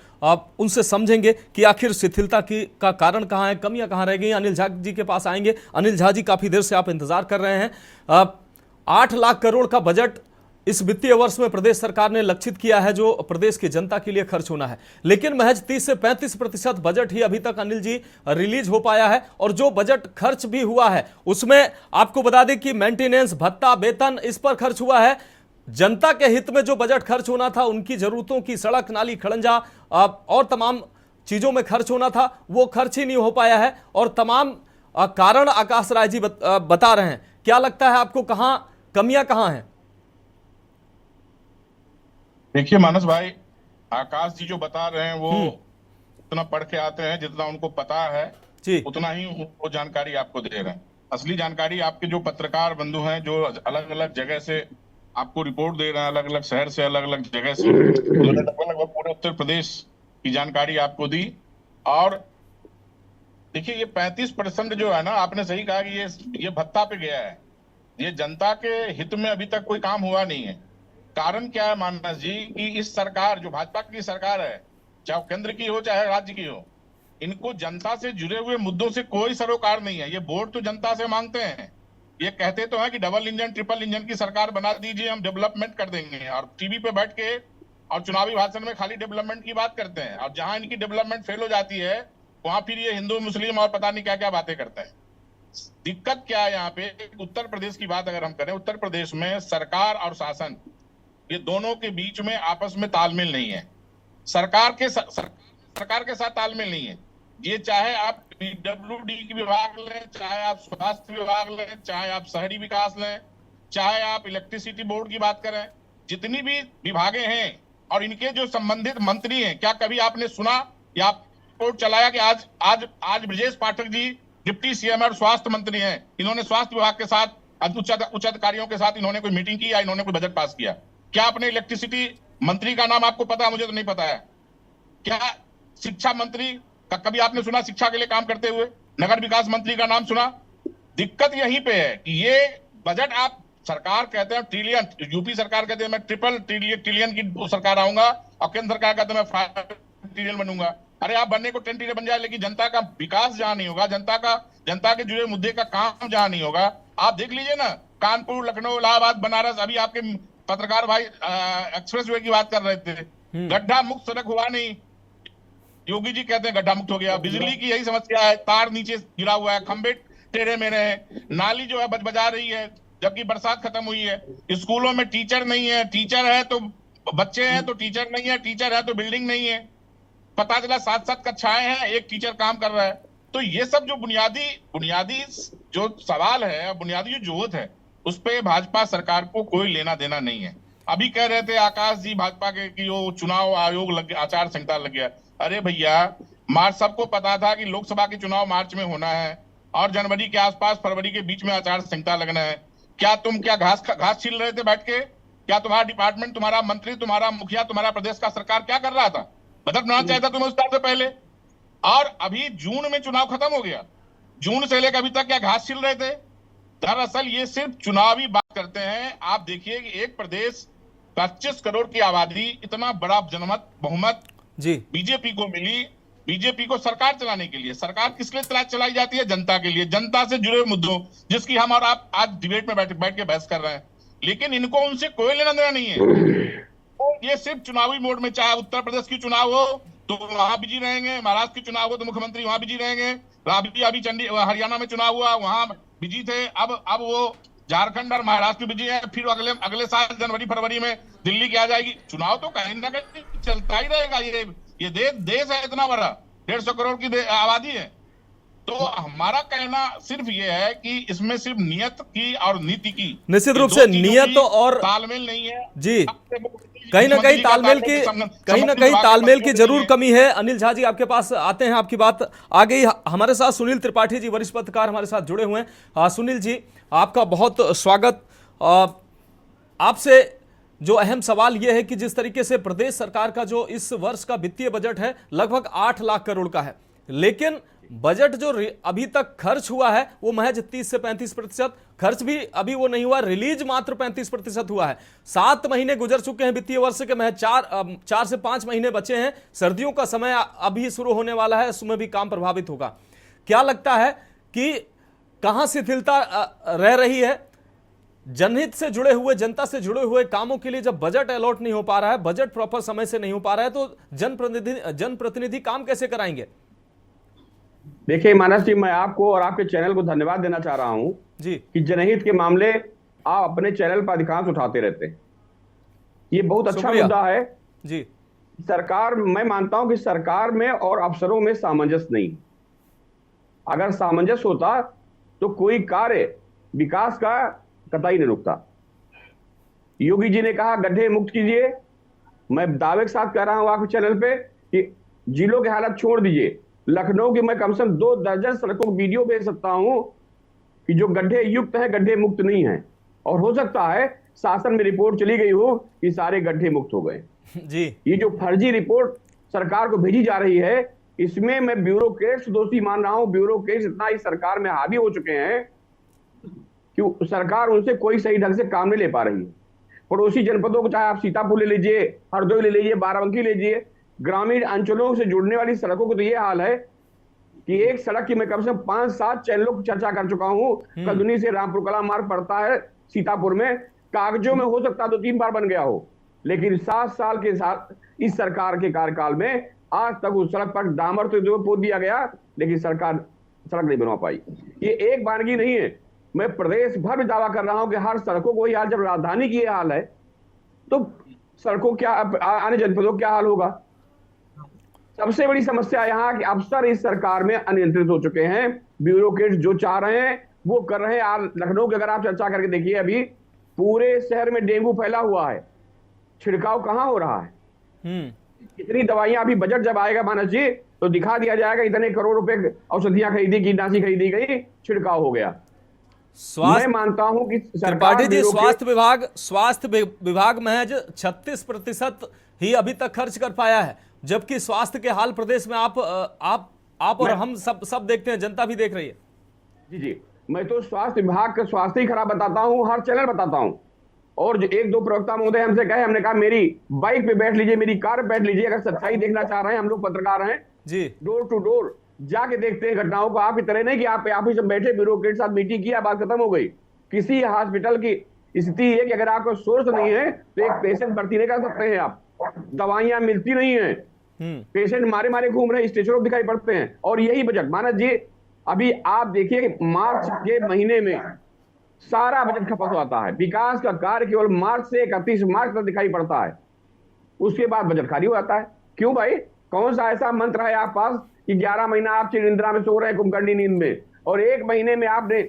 उनसे समझेंगे कि आखिर शिथिलता का कारण कहां है, कमियां कहां रह गई। अनिल झा जी के पास आएंगे। अनिल झा जी, काफी देर से आप इंतजार कर रहे हैं। 8 लाख करोड़ का बजट इस वित्तीय वर्ष में प्रदेश सरकार ने लक्षित किया है जो प्रदेश की जनता के लिए खर्च होना है, लेकिन महज 30 से 35% बजट ही अभी तक अनिल जी रिलीज हो पाया है। और जो बजट खर्च भी हुआ है उसमें आपको बता दें कि मेंटेनेंस, भत्ता, वेतन, इस पर खर्च हुआ है। जनता के हित में जो बजट खर्च होना था, उनकी जरूरतों की सड़क, नाली, खड़ंजा और तमाम चीजों में खर्च होना था, वो खर्च ही नहीं हो पाया है। और तमाम कारण आकाश राय जी बता रहे हैं। क्या लगता है आपको, कहां कमियां कहां हैं? देखिए मानस भाई, आकाश जी जो बता रहे हैं वो उतना पढ़ के आते हैं, जितना उनको पता है उतना ही वो जानकारी आपको दे रहे हैं। असली जानकारी आपके जो पत्रकार बंधु हैं, जो अलग अलग जगह से आपको रिपोर्ट दे रहे हैं, अलग अलग शहर से, अलग अलग जगह से, लगभग पूरे उत्तर प्रदेश की जानकारी आपको दी। और देखिए ये 35% जो है ना, आपने सही कहा कि ये भत्ता पे गया है। ये जनता के हित में अभी तक कोई काम हुआ नहीं है। कारण क्या है मानस जी, कि इस सरकार, जो भाजपा की सरकार है, चाहे केंद्र की हो चाहे राज्य की हो, इनको जनता से जुड़े हुए मुद्दों से कोई सरोकार नहीं है। ये वोट तो जनता से मांगते हैं। ये कहते तो हैं कि डबल इंजन, ट्रिपल इंजन की सरकार बना दीजिए, हम डेवलपमेंट कर देंगे, और टीवी पे बैठ के और चुनावी भाषण में खाली डेवलपमेंट की बात करते हैं। और जहां इनकी डेवलपमेंट फेल हो जाती है वहां फिर ये हिंदू, मुस्लिम और पता नहीं क्या क्या बातें करते हैं। दिक्कत क्या है यहाँ पे, उत्तर प्रदेश की बात अगर हम करें, उत्तर प्रदेश में सरकार और शासन, ये दोनों के बीच में आपस में तालमेल नहीं है। सरकार के साथ तालमेल नहीं है। ये चाहे आप पीडब्ल्यूडी की विभाग लें, चाहे आप स्वास्थ्य विभाग लें, चाहे आप शहरी विकास लें, चाहे आप इलेक्ट्रिसिटी बोर्ड की बात करें, जितनी भी विभागें हैं और इनके जो संबंधित मंत्री हैं, क्या कभी आपने सुना या रिपोर्ट चलाया कि आज ब्रजेश पाठक जी डिप्टी सीएम और स्वास्थ्य मंत्री हैं, इन्होंने स्वास्थ्य विभाग के साथ उच्च अधिकारियों के साथ इन्होंने कोई मीटिंग की या इन्होंने कोई बजट पास किया? क्या अपने इलेक्ट्रिसिटी मंत्री का नाम आपको पता है? मुझे तो नहीं पता है। क्या शिक्षा मंत्री का कभी आपने सुना शिक्षा के लिए काम करते हुए? नगर विकास मंत्री का नाम सुना? दिक्कत यहीं पे है कि ये बजट, आप सरकार कहते हैं ट्रिलियन, यूपी सरकार कहते हैं मैं ट्रिपल ट्रिलियन की सरकार आऊंगा, और केंद्र सरकार कहते हैं मैं 5 ट्रिलियन बनूंगा। अरे आप बनने को 10 ट्रिलियन बन जाए, लेकिन जनता का विकास जहां नहीं होगा, जनता के जुड़े मुद्दे का काम जहां नहीं होगा। आप देख लीजिए ना, कानपुर, लखनऊ, इलाहाबाद, बनारस, अभी आपके पत्रकार भाई एक्सप्रेस वे की बात कर रहे थे, गड्ढा मुक्त सड़क हुआ नहीं। योगी जी कहते हैं गड्ढा मुक्त हो गया। बिजली की यही समस्या है, तार नीचे गिरा हुआ है, खंबे टेढ़े मेढ़े हैं, नाली जो है बजा रही है जबकि बरसात खत्म हुई है। स्कूलों में टीचर नहीं है, टीचर है तो बच्चे हैं तो टीचर नहीं है, टीचर है तो बिल्डिंग नहीं है। पता चला 7-7 कक्षाएं हैं, एक टीचर काम कर रहा है। तो ये सब जो बुनियादी जो सवाल है, बुनियादी जो जरूरत है, उस पे भाजपा सरकार को कोई लेना देना नहीं है। अभी कह रहे थे आकाश जी भाजपा के कि वो चुनाव आयोग लग गया, आचार संहिता लग गया। अरे भैया, मार्च सबको पता था कि लोकसभा के चुनाव मार्च में होना है और जनवरी के आसपास फरवरी के बीच में आचार संहिता लगना है। क्या तुम घास छील रहे थे बैठ के? क्या तुम्हारा डिपार्टमेंट, तुम्हारा मंत्री, तुम्हारा मुखिया, तुम्हारा प्रदेश का सरकार क्या कर रहा था? बजट बनाना चाहिए था तुम्हें उस से पहले। और अभी जून में चुनाव खत्म हो गया, जून से लेकर अभी तक क्या घास छील रहे थे? दरअसल ये सिर्फ चुनावी बात करते हैं। आप देखिए कि एक प्रदेश 25 करोड़ की आबादी, इतना बड़ा जनमत बहुमत जी बीजेपी को मिली। बीजेपी को सरकार चलाने के लिए, सरकार किस लिए चलाई जाती है? जनता के लिए, जनता से जुड़े मुद्दों, जिसकी हम और आप आज डिबेट में बैठ के बहस कर रहे हैं। लेकिन इनको उनसे कोई लेना देना नहीं है। तो ये सिर्फ चुनावी मोड में, चाहे उत्तर प्रदेश की चुनाव हो तो वहां बिजी रहेंगे, महाराष्ट्र की चुनाव हो तो मुख्यमंत्री वहां बिजी रहेंगे, अभी हरियाणा में चुनाव हुआ वहां बिजी थे, अब वो झारखंड और महाराष्ट्र में बिजी है। फिर अगले साल जनवरी फरवरी में दिल्ली की आ जाएगी। चुनाव तो कहीं ना कहीं चलता ही रहेगा। ये देश है इतना बड़ा, 150 करोड़ की आबादी है। तो हमारा कहना सिर्फ ये है कि इसमें सिर्फ नियत की और नीति की, निश्चित रूप से नियत और तालमेल नहीं है जी। कहीं ना कहीं तालमेल की जरूर कमी है। अनिल झा जी, आपके पास आते हैं, आपकी बात आ गई। हमारे साथ सुनील त्रिपाठी जी, वरिष्ठ पत्रकार हमारे साथ जुड़े हुए हैं। सुनील जी, आपका बहुत स्वागत। आपसे जो अहम सवाल यह है कि जिस तरीके से प्रदेश सरकार का जो इस वर्ष का वित्तीय बजट है लगभग 8 लाख करोड़ का है, लेकिन बजट जो अभी तक खर्च हुआ है वो महज 30 से 35%, खर्च भी अभी वो नहीं हुआ, रिलीज मात्र 35% हुआ है। 7 महीने गुजर चुके हैं वित्तीय वर्ष के, महज 4 से 5 महीने बचे हैं। सर्दियों का समय अभी शुरू होने वाला है, उसमें भी काम प्रभावित होगा। क्या लगता है कि कहां शिथिलता रह रही है? जनहित से जुड़े हुए, जनता से जुड़े हुए कामों के लिए जब बजट अलॉट नहीं हो पा रहा है, बजट प्रॉपर समय से नहीं हो पा रहा है, तो जनप्रतिनिधि काम कैसे कराएंगे? देखिए मानस जी, मैं आपको और आपके चैनल को धन्यवाद देना चाह रहा हूं जी कि जनहित के मामले आप अपने चैनल पर अधिकांश उठाते रहते हैं। ये बहुत अच्छा मुद्दा है जी। सरकार, मैं मानता हूं कि सरकार में और अफसरों में सामंजस्य नहीं। अगर सामंजस्य होता तो कोई कार्य विकास का कतई नहीं रुकता। योगी जी ने कहा गड्ढे मुक्त कीजिए, मैं दावे के साथ कह रहा हूं आपके चैनल पे कि जिलों की हालत छोड़ दीजिए। लखनऊ की मैं कम से कम 2 दर्जन सड़कों को वीडियो भेज सकता हूं कि जो गड्ढे युक्त हैं, गड्ढे मुक्त नहीं हैं। और हो सकता है शासन में रिपोर्ट चली गई हो कि सारे गड्ढे मुक्त हो गए जी। ये जो फर्जी रिपोर्ट सरकार को भेजी जा रही है, इसमें मैं ब्यूरोक्रेट्स दोषी मान रहा हूं। ब्यूरोक्रेट्स इतना इस सरकार में हावी हो चुके हैं कि सरकार उनसे कोई सही ढंग से काम नहीं ले पा रही है। पड़ोसी जनपदों को, चाहे आप सीतापुर ले लीजिए, हरदोई ले लीजिए, बाराबंकी ले लीजिए, ग्रामीण अंचलों से जुड़ने वाली सड़कों को तो ये हाल है कि एक सड़क की मैं कम से कम 5-7 चैनलों की चर्चा कर चुका हूं। कदुनी से रामपुर कला मार्ग पड़ता है सीतापुर में, कागजों में हो सकता है 2-3 बार बन गया हो, लेकिन 7 साल के साथ इस सरकार के कार्यकाल में आज तक उस सड़क पर डामर तो पोत दिया गया, लेकिन सरकार सड़क नहीं बनवा पाई। ये एक बानगी नहीं है, मैं प्रदेश भर में दावा कर रहा हूं कि हर सड़कों को यार, जब राजधानी की ये हाल है तो सड़कों क्या, आने जनपदों क्या हाल होगा? सबसे बड़ी समस्या यहां कि अफसर इस सरकार में अनियंत्रित हो चुके हैं। ब्यूरोक्रेट्स जो चाह रहे हैं वो कर रहे हैं। लखनऊ की अगर आप चर्चा करके देखिए, अभी पूरे शहर में डेंगू फैला हुआ है, छिड़काव कहां हो रहा है? इतनी दवाइयां, अभी बजट जब आएगा मानस जी तो दिखा दिया जाएगा इतने करोड़ रुपए औषधियां खरीदी, कीटनाशी खरीदी गई, छिड़काव हो गया। मैं मानता हूं कि त्रिपाठी जी, स्वास्थ्य विभाग महज 36% ही अभी तक खर्च कर पाया है, जबकि स्वास्थ्य के हाल प्रदेश में आप और हम सब देखते हैं, जनता भी देख रही है। जी, मैं तो स्वास्थ्य विभाग का स्वास्थ्य ही खराब बताता हूं, हर चैनल बताता हूं। और जो 1-2 प्रवक्ता महोदय हमसे कहे, हमने कहा मेरी बाइक पे बैठ लीजिए, मेरी कार पे बैठ लीजिए, अगर सच्चाई देखना चाह रहे हैं, हम लोग पत्रकार हैं जी, डोर टू डोर जाके देखते हैं घटनाओं को। आपकी तरह नहीं कि आप ही सब बैठे ब्यूरोक्रेट साथ मीटिंग किया, बात खत्म हो गई। किसी हॉस्पिटल की स्थिति है कि अगर आपका सोर्स नहीं है तो एक पेशेंट भर्ती नहीं कर सकते हैं आप, दवाइयां मिलती नहीं है, पेशेंट मारे घूम रहे, स्टेशनों दिखाई पड़ते हैं। और यही बजट मानस जी, अभी आप देखिए कि मार्च के महीने में सारा बजट खपत होता है। विकास का कार्य केवल मार्च से 31 मार्च तक दिखाई पड़ता है, उसके बाद बजट खाली हो जाता है। क्यों भाई? कौन सा ऐसा मंत्र है आप पास कि 11 महीना आप निद्रा में सो रहे हैं कुंभकर्णी नींद में, और 1 महीने में आपने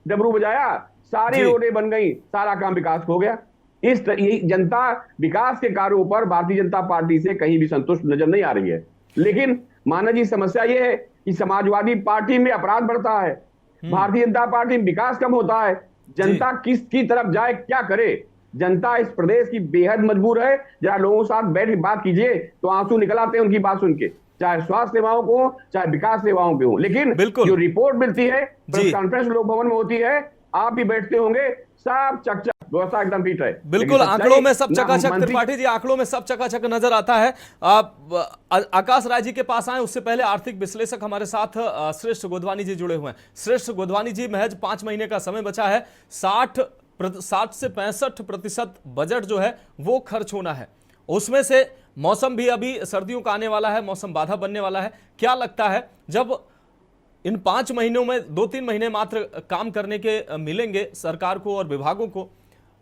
डमरू बजाया, सारी रोडें बन गई, सारा काम विकास हो गया। यही जनता विकास के कार्यों पर भारतीय जनता पार्टी से कहीं भी संतुष्ट नजर नहीं आ रही है। लेकिन माना जी समस्या यह है कि समाजवादी पार्टी में अपराध बढ़ता है, भारतीय जनता पार्टी में विकास कम होता है। जनता किसकी तरफ जाए, क्या करे? जनता इस प्रदेश की बेहद मजबूर है। जरा लोगों के साथ बैठ के बात कीजिए तो आंसू निकल आते हैं उनकी बात सुन के, चाहे स्वास्थ्य सेवाओं को, चाहे विकास सेवाओं के हो। लेकिन जो रिपोर्ट मिलती है, प्रेस कॉन्फ्रेंस लोक भवन में होती है, आप भी बैठते होंगे, सब चकचक, व्यवस्था एकदम फिट है। बिल्कुल, आंकड़ों में सब चकाचक, त्रिपाठी जी आंकड़ों में सब चकाचक नजर आता है। आकाश राय जी के पास आए उससे पहले आर्थिक विश्लेषक हमारे साथ श्रेष्ठ गोधवानी जी जुड़े हुए हैं। श्रेष्ठ गोधवानी जी, महज 5 महीने का समय बचा है, 60 से 65% बजट जो है वो खर्च होना है। उसमें से मौसम भी अभी सर्दियों का आने वाला है, मौसम बाधा बनने वाला है। क्या लगता है जब इन 5 महीनों में 2-3 महीने मात्र काम करने के मिलेंगे सरकार को और विभागों को,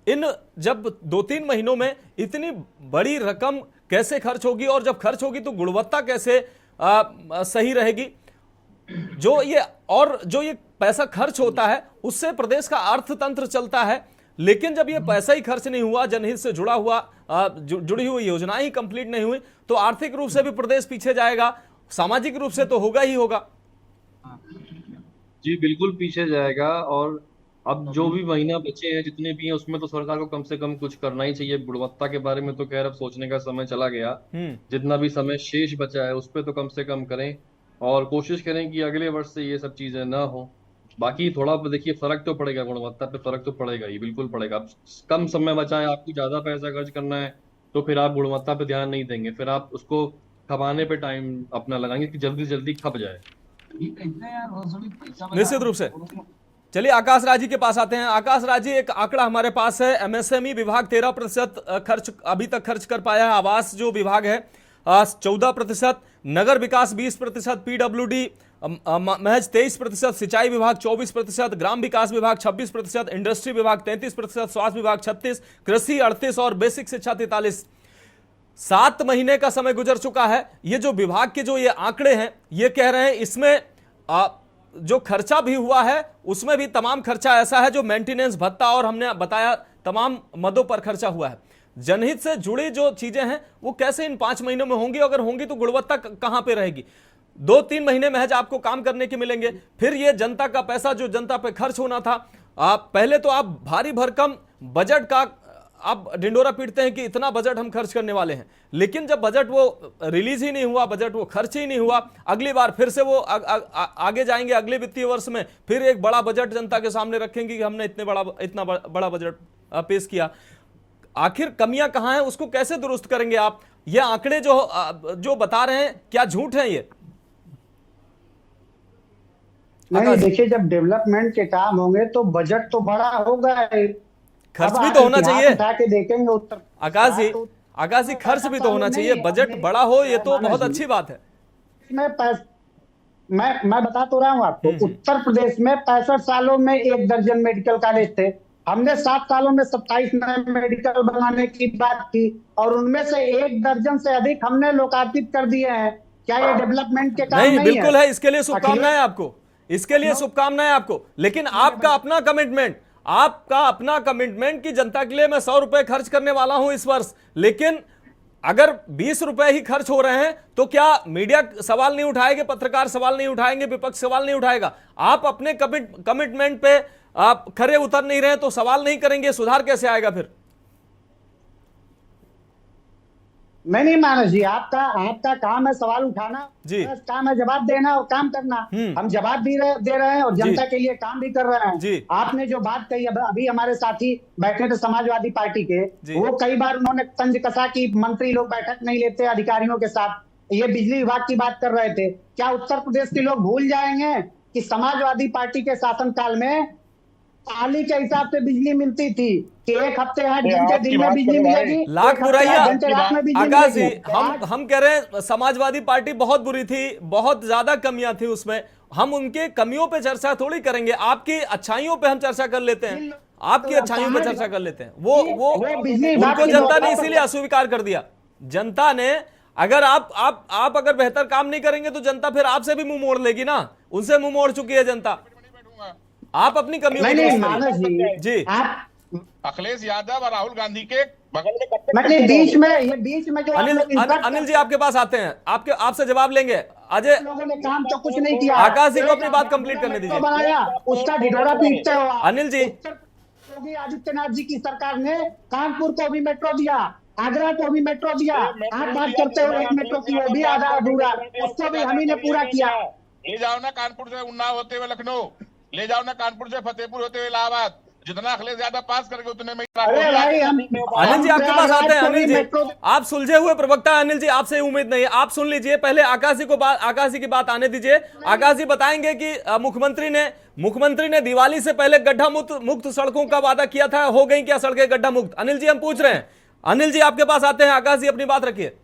इन जब 2-3 महीनों में इतनी बड़ी रकम कैसे खर्च होगी, और जब खर्च होगी तो गुणवत्ता कैसे सही रहेगी? जो ये पैसा खर्च होता है उससे प्रदेश का अर्थतंत्र चलता है, लेकिन जब ये पैसा ही खर्च नहीं हुआ, जनहित से जुड़ा हुआ जुड़ी हुई योजनाएं ही कंप्लीट नहीं हुई, तो आर्थिक रूप से भी प्रदेश पीछे जाएगा, सामाजिक रूप से तो होगा ही होगा। जी बिल्कुल पीछे जाएगा। और अब जो भी महीना बचे हैं, जितने भी हैं, उसमें तो सरकार को कम से कम कुछ करना ही चाहिए। गुणवत्ता के बारे में तो खैर अब सोचने का समय चला गया। जितना भी समय शेष बचा है उस पर तो कम से कम करें और कोशिश करें कि अगले वर्ष से ये सब चीजें ना हो। बाकी थोड़ा देखिए फर्क तो पड़ेगा, गुणवत्ता पे फर्क तो पड़ेगा ही, बिल्कुल पड़ेगा। अब कम समय बचा है, आपको ज्यादा पैसा खर्च करना है तो फिर आप गुणवत्ता पे ध्यान नहीं देंगे, फिर आप उसको खपाने पे टाइम अपना लगाएंगे कि जल्दी जल्दी खप जाए। निश्चित रूप से। चलिए आकाश राज जी के पास आते हैं। आकाश राज जी, एक आंकड़ा हमारे पास है, एमएसएमई विभाग 13% खर्च अभी तक खर्च कर पाया है, आवास जो विभाग है 14%, नगर विकास 20%, पीडब्ल्यूडी महज 23%, सिंचाई विभाग 24%, ग्राम विकास विभाग 26%, इंडस्ट्री विभाग 33%, स्वास्थ्य विभाग 36%, कृषि 38% और बेसिक शिक्षा 43%। 7 महीने का समय गुजर चुका है। ये जो विभाग के जो ये आंकड़े हैं ये कह रहे हैं इसमें जो खर्चा भी हुआ है उसमें भी तमाम खर्चा ऐसा है जो मेंटेनेंस भत्ता और हमने बताया तमाम मदों पर खर्चा हुआ है। जनहित से जुड़ी जो चीजें हैं वो कैसे इन 5 महीनों में होंगी? अगर होंगी तो गुणवत्ता कहां पे रहेगी? 2-3 महीने महज आपको काम करने के मिलेंगे, फिर ये जनता का पैसा जो जनता पे खर्च होना था, पहले तो आप भारी भरकम बजट का आप ढिंडोरा पीटते हैं कि इतना बजट हम खर्च करने वाले हैं, लेकिन जब बजट वो रिलीज ही नहीं हुआ, बजट वो खर्च ही नहीं हुआ, अगली बार फिर से वो आगे जाएंगे, अगले वित्तीय वर्ष में फिर एक बड़ा बजट जनता के सामने रखेंगे कि हमने इतना बड़ा बजट पेश किया। आखिर कमियां कहां हैं, उसको कैसे दुरुस्त करेंगे आप? ये आंकड़े जो बता रहे हैं क्या झूठ है ये? नहीं, देखिए जब डेवलपमेंट के काम होंगे तो बजट तो बड़ा होगा, खर्च भी तो होना चाहिए। उठा के देखेंगे उत्तर आकाश जी खर्च भी तो होना चाहिए, बजट बड़ा हो ये तो बहुत अच्छी बात है। मैं बता तो रहा हूँ आपको, उत्तर प्रदेश में 65 सालों में 1 दर्जन मेडिकल कॉलेज थे, हमने 7 सालों में 27 नए मेडिकल बनाने की बात की और उनमें से 1 दर्जन से अधिक हमने लोकार्पित कर दिए हैं। क्या ये डेवलपमेंट के काम नहीं? बिल्कुल है, इसके लिए शुभकामनाएं आपको, इसके लिए शुभकामनाएं आपको। लेकिन आपका अपना कमिटमेंट कि जनता के लिए मैं 100 रुपए खर्च करने वाला हूं इस वर्ष, लेकिन अगर 20 रुपए ही खर्च हो रहे हैं तो क्या मीडिया सवाल नहीं उठाएंगे, पत्रकार सवाल नहीं उठाएंगे, विपक्ष सवाल नहीं उठाएगा? आप अपने कमिटमेंट पे आप खरे उतर नहीं रहे तो सवाल नहीं करेंगे, सुधार कैसे आएगा फिर? नहीं मानस जी, आपका काम है सवाल उठाना, काम है जवाब देना और काम करना। हम जवाब भी दे रहे हैं और जनता के लिए काम भी कर रहे हैं। आपने जो बात कही, अभी हमारे साथी बैठे थे समाजवादी पार्टी के, वो कई बार उन्होंने तंज कसा कि मंत्री लोग बैठक नहीं लेते अधिकारियों के साथ। ये बिजली विभाग की बात कर रहे थे। क्या उत्तर प्रदेश के लोग भूल जाएंगे कि समाजवादी पार्टी के शासनकाल में पाली के हिसाब से बिजली मिलती थी कि 1 हफ्ते 8 घंटे दिन में बिजली मिलेगी, लाख बुराइयां। आकाश जी, हम कह रहे हैं समाजवादी पार्टी बहुत बुरी थी, बहुत ज्यादा कमियां थी उसमें, हम उनके कमियों पे चर्चा थोड़ी करेंगे, आपकी अच्छाइयों पे हम चर्चा कर लेते हैं, आपकी अच्छाइयों पे चर्चा कर लेते हैं। वो उनको जनता ने इसीलिए अस्वीकार कर दिया। जनता ने अगर आप अगर बेहतर काम नहीं करेंगे तो जनता फिर आपसे भी मुंह मोड़ लेगी ना, उनसे मुंह मोड़ चुकी है जनता। आप अपनी कमियों को नहीं दुरुस्त मानस करिए। जी जी आप अखिलेश यादव और राहुल गांधी के बगल में नहीं बीच में जो आप लोग इंसर्ट अनिल जी आपके पास आते हैं, आपसे जवाब लेंगे। अजय लोगों ने काम तो कुछ नहीं किया। आकाश जी को अपनी बात कंप्लीट करने दीजिए। बनाया उसका ढिढोरा पीटते हो आप। अनिल जी योगी आदित्यनाथ जी की सरकार ने कानपुर को भी मेट्रो दिया, आगरा को भी मेट्रो दिया। आप बात करते हो एक मेट्रो की, वो भी आधा अधूरा, उसको भी हम ही ने पूरा किया। ले जाओ ना कानपुर से उन्नाव होते हुए लखनऊ, ले जाओ ना कानपुर से फतेहपुर होते हुए इलाहाबाद। जितना अखिलेश यादव पास करके उतने में अरे भाई हम अनिल जी आपके पास आते हैं। अनिल जी आप सुलझे हुए प्रवक्ता हैं। अनिल जी आपसे उम्मीद नहीं है, आप सुन लीजिए पहले आकाश जी की बात आने दीजिए। आकाश जी बताएंगे कि मुख्यमंत्री ने दिवाली से पहले गड्ढा मुक्त सड़कों का वादा किया था, हो गई क्या सड़कें गड्ढा मुक्त? अनिल जी हम पूछ रहे हैं। अनिल जी आपके पास आते हैं, आकाश जी अपनी बात रखिए।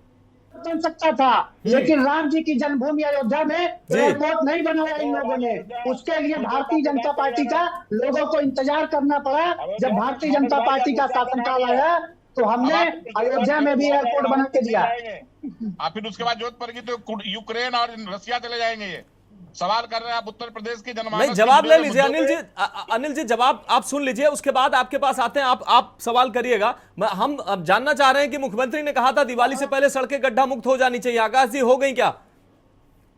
बन सकता था, लेकिन राम जी की जन्मभूमि अयोध्या में एयरपोर्ट नहीं बनाया इन लोगों ने। उसके लिए भारतीय जनता पार्टी का लोगों को इंतजार करना पड़ा। जब भारतीय जनता पार्टी का शासनकाल आया तो हमने अयोध्या में भी एयरपोर्ट बना के दिया। आप फिर उसके बाद जरूरत पड़ेगी तो यूक्रेन और रसिया चले जाएंगे। ये सवाल कर रहे हैं आप उत्तर प्रदेश की जनमानस। नहीं जवाब ले लीजिए अनिल जी जवाब आप सुन लीजिए, उसके बाद आपके पास आते हैं, आप सवाल करिएगा। हम अब जानना चाह रहे हैं कि मुख्यमंत्री ने कहा था दिवाली से पहले सड़कें गड्ढा मुक्त हो जानी चाहिए। आकाश जी हो गई क्या?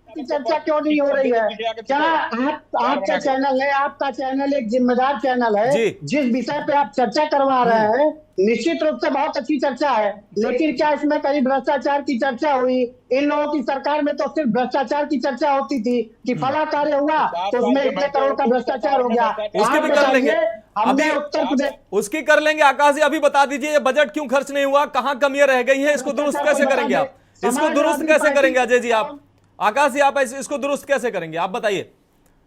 की चर्चा क्यों नहीं हो रही है? क्या आपका चैनल है, आपका चैनल एक जिम्मेदार चैनल है। जिस विषय पे आप चर्चा करवा रहे हैं निश्चित रूप से बहुत अच्छी चर्चा है, लेकिन क्या इसमें कहीं भ्रष्टाचार की चर्चा हुई? इन लोगों की सरकार में तो सिर्फ भ्रष्टाचार की चर्चा होती थी कि फला कार्य हुआ तो उसमें इतने करोड़ का भ्रष्टाचार हो गया। उसकी भी कर लेंगे, हमने उत्तर प्रदेश उसकी कर लेंगे। आकाश जी अभी बता दीजिए ये बजट क्यों खर्च नहीं हुआ, कहाँ कमियां रह गई हैं, इसको दुरुस्त कैसे करेंगे आप? इसको दुरुस्त कैसे करेंगे अजय जी आप? आकाश जी आप इसको दुरुस्त कैसे करेंगे आप बताइए?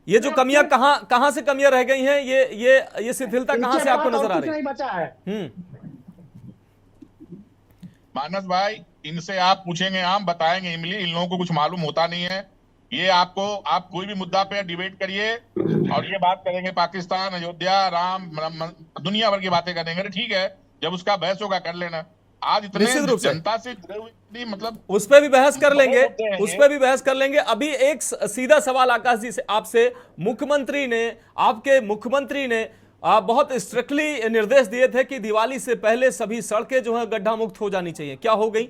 ये जो कमियां कहां से कमियां रह गई हैं, ये शिथिलता कहां से आपको नजर आ रही है? मानस भाई इनसे आप पूछेंगे, हम बताएंगे इमली, इन लोगों को कुछ मालूम होता नहीं है। ये आप कोई भी मुद्दा पे डिबेट करिए और ये बात करेंगे पाकिस्तान, अयोध्या, राम, दुनिया भर की बातें करेंगे। ठीक है, जब उसका बहस होगा कर लेना। आज इतने जनता से जुड़े हुए मतलब उस पर भी बहस कर लेंगे, उस पर भी बहस कर लेंगे। अभी एक सीधा सवाल आकाश जी से आपसे, आपके मुख्यमंत्री ने बहुत स्ट्रिक्टली निर्देश दिए थे कि दिवाली से पहले सभी सड़कें जो है गड्ढा मुक्त हो जानी चाहिए, क्या हो गई?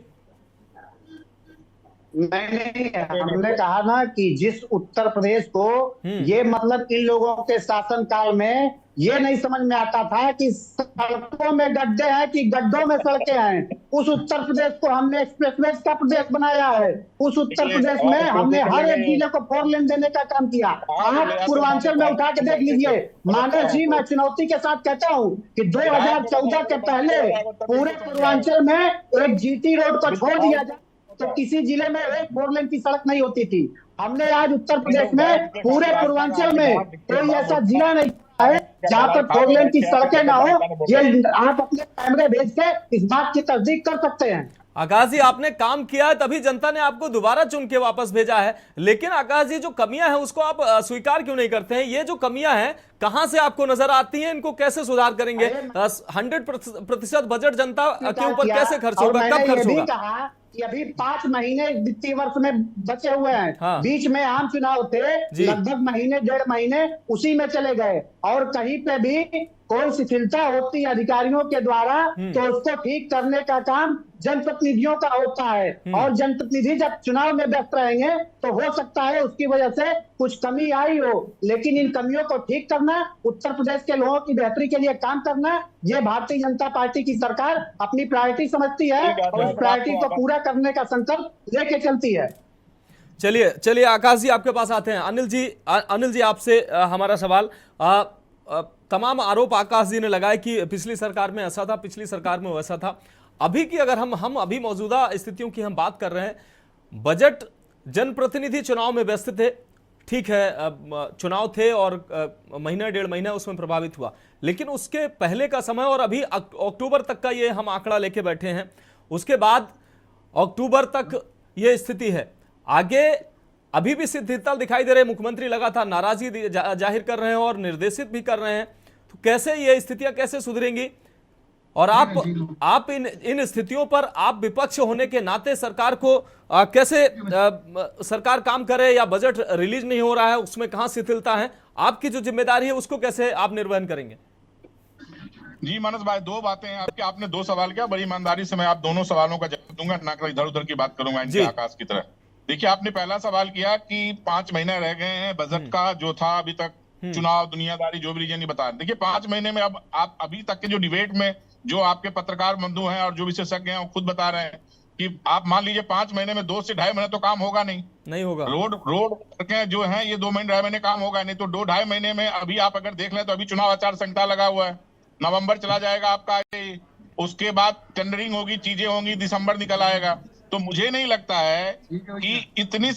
नहीं, हमने कहा ना कि जिस उत्तर प्रदेश को ये मतलब इन लोगों के शासनकाल में ये नहीं समझ में आता था कि सड़कों में गड्ढे हैं कि गड्ढों में सड़कें हैं, उस उत्तर प्रदेश को हमने एक्सप्रेसवे का प्रदेश बनाया है। उस उत्तर प्रदेश में हमने हर एक जिले को 4 लेन देने का काम किया। आप पूर्वांचल में उठा के देख लीजिए। मानस जी मैं चुनौती के साथ कहता हूँ कि 2014 के पहले पूरे पूर्वांचल में एक जीटी रोड को छोड़ दिया जाए तो किसी जिले में एक 4 लेन की सड़क नहीं होती थी। हमने आज उत्तर प्रदेश में पूरे पूर्वांचल में कोई ऐसा जिला नहीं है जहाँ पर 4 लेन की सड़कें ना हो। ये आप अपने कैमरे भेज के इस बात की तस्दीक कर सकते हैं। आकाश जी आपने काम किया है तभी जनता ने आपको दोबारा चुन के वापस भेजा है, लेकिन आकाश जी जो कमियां हैं उसको आप स्वीकार क्यों नहीं करते हैं? ये जो कमियां हैं कहां से आपको नजर आती हैं, इनको कैसे सुधार करेंगे? 100% बजट जनता के ऊपर कैसे खर्च होगा, कब खर्च होगा? कि अभी 5 महीने वित्तीय वर्ष में बचे हुए हैं। हाँ। बीच में आम चुनाव थे, लगभग महीने 1.5 महीने उसी में चले गए और कहीं पे भी कोई शिथिलता होती है अधिकारियों के द्वारा तो उसको ठीक करने का काम जनप्रतिनिधियों का होता है। और जनप्रतिनिधि जब चुनाव में व्यस्त रहेंगे तो हो सकता है उसकी वजह से कुछ कमी आई हो, लेकिन इन कमियों को ठीक करना, उत्तर प्रदेश के लोगों की बेहतरी के लिए काम करना, ये भारतीय जनता पार्टी की सरकार अपनी प्रायोरिटी समझती है और उस प्रायोरिटी को पूरा करने का संकल्प लेके चलती है। चलिए आकाश जी आपके पास आते हैं। अनिल जी आपसे हमारा सवाल, तमाम आरोप आकाश जी ने लगाए कि पिछली सरकार में ऐसा था, पिछली सरकार में वैसा था। अभी की अगर हम अभी मौजूदा स्थितियों की हम बात कर रहे हैं, बजट जनप्रतिनिधि चुनाव में व्यस्त थे, ठीक है, चुनाव थे और महीना 1.5 महीना उसमें प्रभावित हुआ, लेकिन उसके पहले का समय और अभी अक्टूबर तक का ये हम आंकड़ा लेके बैठे हैं, उसके बाद अक्टूबर तक ये स्थिति है। आगे अभी भी शिथिलता दिखाई दे रही है, मुख्यमंत्री लगातार नाराजगी जाहिर कर रहे हैं और निर्देशित भी कर रहे हैं, तो कैसे ये स्थितियां कैसे सुधरेंगी और आप इन स्थितियों पर आप विपक्ष होने के नाते सरकार को कैसे सरकार काम करे, या बजट रिलीज नहीं हो रहा है उसमें कहां शिथिलता है, आपकी जो जिम्मेदारी है उसको कैसे आप निर्वहन करेंगे? जी मानस भाई, दो बातें हैं आपके, आपने दो सवाल किया, बड़ी ईमानदारी से मैं आप दोनों सवालों का जवाब दूंगा, ना कि इधर उधर की बात करूंगा इनके आकाश की तरह। देखिए, आपने पहला सवाल किया कि 5 महीने रह गए हैं बजट का जो था अभी तक, चुनाव दुनियादारी जो भी रीजन नहीं बता। देखिए 5 महीने में अब आप अभी तक के जो डिबेट में जो आपके पत्रकार बंधु हैं और जो विशेषज्ञ हैं वो खुद बता रहे हैं कि आप मान लीजिए 5 महीने में 2 से 2.5 महीने तो काम होगा नहीं होगा। रोड सड़कें जो हैं ये 2 महीने 2.5 महीने काम होगा नहीं, तो 2-2.5 महीने में अभी आप अगर देख लें तो अभी चुनाव आचार संहिता लगा हुआ है, नवंबर चला जाएगा आपका, उसके बाद टेंडरिंग होगी, चीजें होंगी, दिसंबर निकल आएगा। तो मुझे नहीं लगता है कि इतनी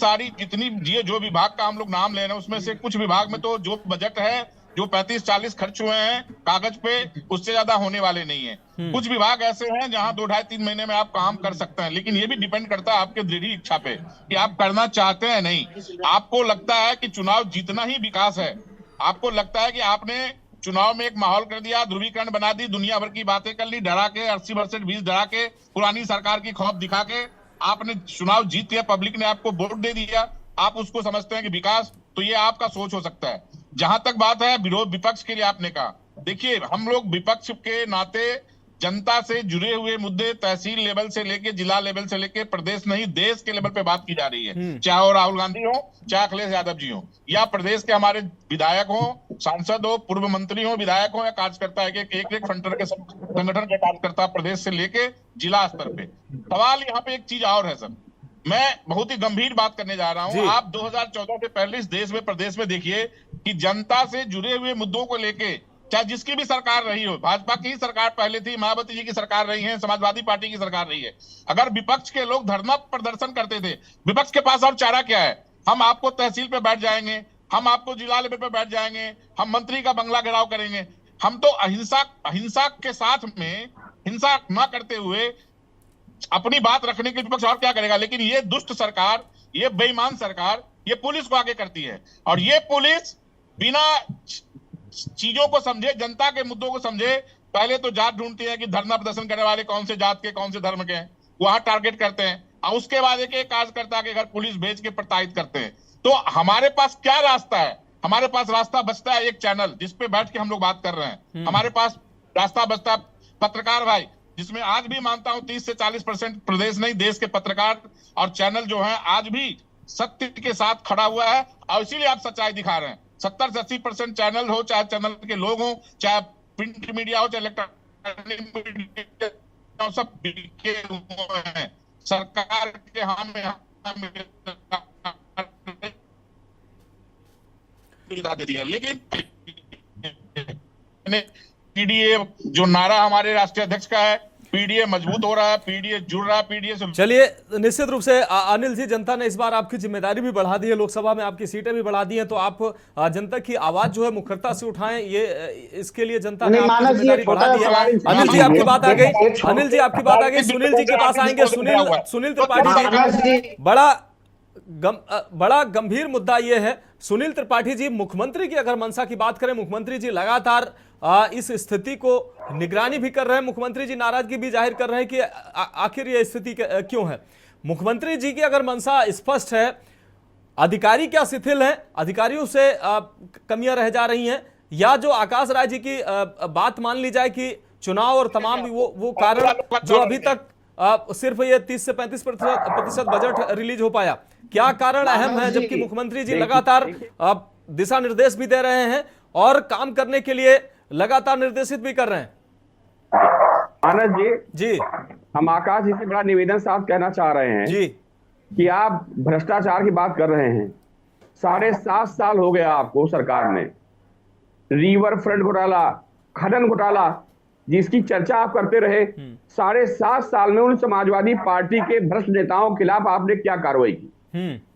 जो विभाग का हम लोग नाम ले रहे हैं उसमें से कुछ विभाग में तो जो बजट है जो 35-40 खर्च हुए हैं कागज पे, उससे ज्यादा होने वाले नहीं है। कुछ विभाग ऐसे हैं जहां 2-2.5-3 महीने में आप काम कर सकते हैं, लेकिन ये भी डिपेंड करता है आपके दृढ़ इच्छा पे कि आप करना चाहते हैं नहीं। आपको लगता है कि चुनाव जीतना ही विकास है, आपको लगता है कि आपने चुनाव में एक माहौल कर दिया, ध्रुवीकरण बना दी, दुनिया भर की बातें कर ली, डरा के 80% 20 डरा के, पुरानी सरकार की खौफ दिखा के आपने चुनाव जीत लिया, पब्लिक ने आपको वोट दे दिया, आप उसको समझते हैं कि विकास। तो ये आपका सोच हो सकता है। जहां तक बात है विरोध विपक्ष के लिए आपने कहा, देखिए हम लोग विपक्ष के नाते जनता से जुड़े हुए मुद्दे तहसील लेवल से लेके जिला लेवल से लेके प्रदेश नहीं देश के लेवल पे बात की जा रही है, चाहे वो राहुल गांधी हो, चाहे अखिलेश यादव जी हो, या प्रदेश के हमारे विधायक हो, सांसद हो, पूर्व मंत्री हो, विधायक हो, या कार्यकर्ता है, एक फ्रंटर के संगठन के कार्यकर्ता प्रदेश से लेके जिला स्तर पे। सवाल यहाँ पे एक चीज और है सर, मैं बहुत ही गंभीर बात करने जा रहा हूँ। आप 2014 से पहले इस देश में प्रदेश में देखिए कि जनता से जुड़े हुए मुद्दों को लेके चाहे जिसकी भी सरकार रही हो, भाजपा की सरकार पहले थी, मायावती जी की सरकार रही है, समाजवादी पार्टी की सरकार रही है, अगर विपक्ष के लोग धरना प्रदर्शन करते थे, विपक्ष के पास और चारा क्या है? हम आपको तहसील पे बैठ जाएंगे, हम आपको जिला लेवल पे बैठ जाएंगे, हम मंत्री का बंगला घेराव करेंगे। हम तो अहिंसा के साथ में हिंसा न करते हुए अपनी बात रखने के विपक्ष और क्या करेगा? लेकिन ये दुष्ट सरकार, ये बेईमान सरकार, ये पुलिस को आगे करती है, और ये पुलिस बिना चीजों को समझे, जनता के मुद्दों को समझे, पहले तो जात ढूंढती है कि धरना प्रदर्शन करने वाले कौन से जात के, कौन से धर्म के हैं, वहां टारगेट करते हैं, और उसके बाद एक कार्यकर्ता के घर पुलिस भेज के प्रताड़ित करते हैं। तो हमारे पास क्या रास्ता है? हमारे पास रास्ता बचता है एक चैनल जिसपे बैठ के हम लोग बात कर रहे हैं, हमारे पास रास्ता बचता पत्रकार भाई, जिसमें आज भी मानता हूं 30 से 40% प्रदेश नहीं देश के पत्रकार और चैनल जो है आज भी सत्य के साथ खड़ा हुआ है, और इसीलिए आप सच्चाई दिखा रहे हैं। 70 से 80% चैनल हो, चाहे चैनल के लोग हो, चाहे प्रिंट मीडिया हो, चाहे इलेक्ट्रॉनिक मीडिया, सब बिके हुए हैं सरकार के लेकिन पीडीए जो नारा हमारे राष्ट्रीय अध्यक्ष का है, पीडीए मजबूत हो रहा है, पीडीए जुड़ रहा है, पीडीए से। चलिए, निश्चित रूप से अनिल जी, जनता ने इस बार आपकी जिम्मेदारी भी बढ़ा दी है, लोकसभा में आपकी सीटें भी बढ़ा दी हैं, तो आप जनता की आवाज जो है मुखरता से उठाएं, ये इसके लिए जनता ने आपकी जिम्मेदारी बढ़ा दी है। अनिल जी आपकी बात आ गई, अनिल जी आपकी बात आ गई, सुनील जी के पास आएंगे। सुनील त्रिपाठी जी, बड़ा गंभीर मुद्दा यह है, सुनील त्रिपाठी जी, मुख्यमंत्री की अगर मंशा की बात करें, मुख्यमंत्री जी लगातार इस स्थिति को निगरानी भी कर रहे हैं, मुख्यमंत्री जी नाराजगी भी जाहिर कर रहे हैं कि आखिर ये स्थिति क्यों है। मुख्यमंत्री जी की अगर मंशा स्पष्ट है, अधिकारी क्या शिथिल हैं, अधिकारियों से कमियां रह जा रही हैं, या जो आकाश राय जी की बात मान ली जाए कि चुनाव और तमाम वो कारण जो अभी तक सिर्फ ये 30 से 35% बजट रिलीज हो पाया, क्या कारण अहम है, जबकि मुख्यमंत्री जी लगातार दिशा निर्देश भी दे रहे हैं और काम करने के लिए लगातार निर्देशित भी कर रहे हैं? आनंद जी, हम आकाश जी से बड़ा निवेदन साथ कहना चाह रहे हैं जी कि आप भ्रष्टाचार की बात कर रहे हैं। 7.5 साल हो गया आपको सरकार में, रिवर फ्रंट घोटाला, खनन घोटाला जिसकी चर्चा आप करते रहे, 7.5 साल में उन समाजवादी पार्टी के भ्रष्ट नेताओं के खिलाफ आपने क्या कार्रवाई की?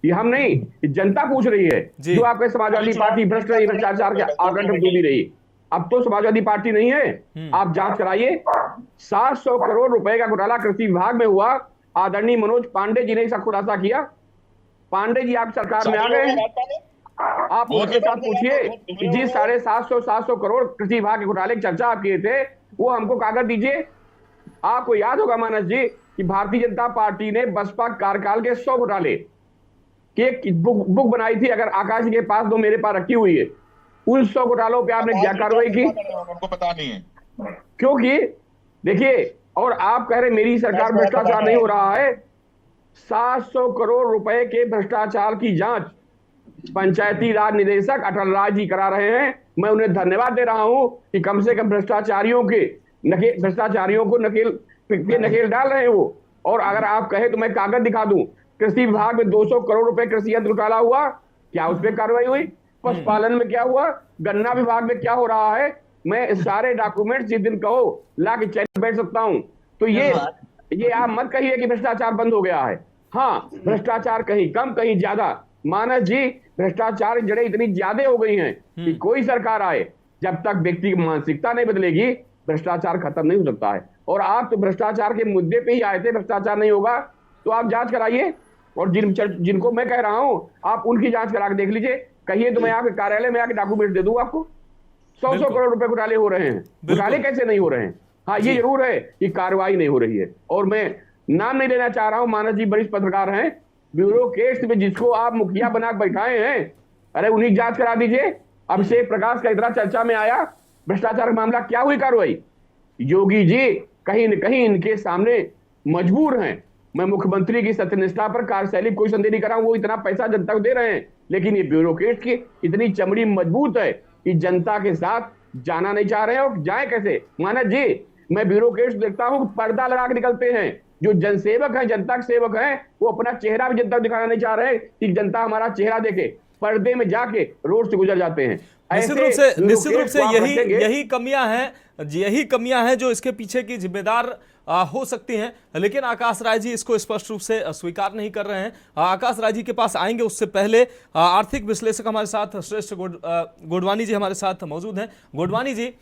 ये हम नहीं, जनता पूछ रही है। जो आपके समाजवादी पार्टी भ्रष्ट रही, भ्रष्टाचार के आगंत में डूबी रही, अब तो समाजवादी पार्टी नहीं है। आप जांच कराइए, 700 करोड़ रुपए का घोटाला कृषि विभाग में हुआ, आदरणीय मनोज पांडे जी ने इसका खुलासा किया। पांडे जी आप सरकार में आ गए हैं, आप उनके साथ पूछिए कि जिस 750 करोड़ कृषि विभाग के घोटाले की चर्चा आप किए थे, वो हमको कागज दीजिए। आपको याद होगा मानस जी कि भारतीय जनता पार्टी ने बसपा कार्यकाल के 100 घोटाले की एक बुक बनाई थी, अगर आकाश जी के पास दो, मेरे पास रखी हुई है। उन 100 घोटालों पे आपने क्या कार्रवाई की? हमको पता नहीं है क्योंकि देखिए, और आप कह रहे मेरी सरकार भ्रष्टाचार नहीं हो रहा है। 700 करोड़ रुपए के भ्रष्टाचार की जांच पंचायती राज निदेशक अटल राज जी करा रहे हैं। मैं उन्हें धन्यवाद दे रहा हूं कि कम से कम भ्रष्टाचारियों को नकेल डाल रहे हैं वो। और अगर आप कहे तो मैं कागज दिखा दूं, कृषि विभाग में 200 करोड़ रुपए कृषि यंत्र घोटाला हुआ, क्या उस पर कार्रवाई हुई? पशुपालन में क्या हुआ? गन्ना विभाग में क्या हो रहा है? मैं सारे डॉक्यूमेंट जिस दिन कहो ला के चैनल बैठ सकता हूं। तो ये आप मत कहिए कि भ्रष्टाचार बंद हो गया है। हाँ, भ्रष्टाचार कहीं कम कहीं ज्यादा। मानस जी, भ्रष्टाचार जड़ें इतनी ज्यादा हो गई हैं कि कोई सरकार आए, जब तक व्यक्ति की मानसिकता नहीं बदलेगी भ्रष्टाचार खत्म नहीं हो सकता है। और आप तो भ्रष्टाचार के मुद्दे पे ही आए थे, भ्रष्टाचार नहीं होगा तो आप जांच कराइए। और जिनको मैं कह रहा हूं आप उनकी जांच करा के देख लीजिए। कहिए तो मैं आपके कार्यालय में आके डॉक्यूमेंट दे दूं आपको। 100 करोड़ रुपए घोटाले हो रहे हैं, घोटाले कैसे नहीं हो रहे हैं? हाँ, ये जरूर है कि कार्रवाई नहीं हो रही है। और मैं नाम नहीं लेना चाह रहा हूं, मानस जी वरिष्ठ पत्रकार हैं, ब्यूरोक्रेट्स में जिसको आप मुखिया बना बैठाए हैं, अरे उन्हीं की जांच करा दीजिए। अभिषेक प्रकाश का इतना चर्चा में आया, भ्रष्टाचार का मामला, क्या हुई कार्रवाई? योगी जी कहीं न कहीं इनके सामने मजबूर हैं। मैं मुख्यमंत्री की सत्यनिष्ठा पर कार्यशैली कोई संदेह नहीं कर रहा हूं, वो इतना पैसा जनता को दे रहे हैं, लेकिन ये ब्यूरोक्रेट की इतनी चमड़ी मजबूत है कि जनता के साथ जाना नहीं चाह रहे हैं। और जाए कैसे? मानस जी, मैं ब्यूरोक्रेट्स देखता हूं पर्दा लगा के निकलते हैं। जो जनसेवक हैं, जनता के सेवक हैं, वो अपना चेहरा भी जनता को दिखाना नहीं चाह रहे कि जनता हमारा चेहरा देखे, पर्दे में जाके रोड से गुजर जाते हैं। निश्चित रूप से यही कमियां हैं जो इसके पीछे की जिम्मेदार हो सकती हैं, लेकिन आकाश राय जी इसको स्पष्ट रूप से स्वीकार नहीं कर रहे हैं। आकाश राय जी के पास आएंगे, उससे पहले आर्थिक विश्लेषक हमारे साथ श्रेष्ठ गोडवानी जी हमारे साथ मौजूद हैं। गोडवानी जी,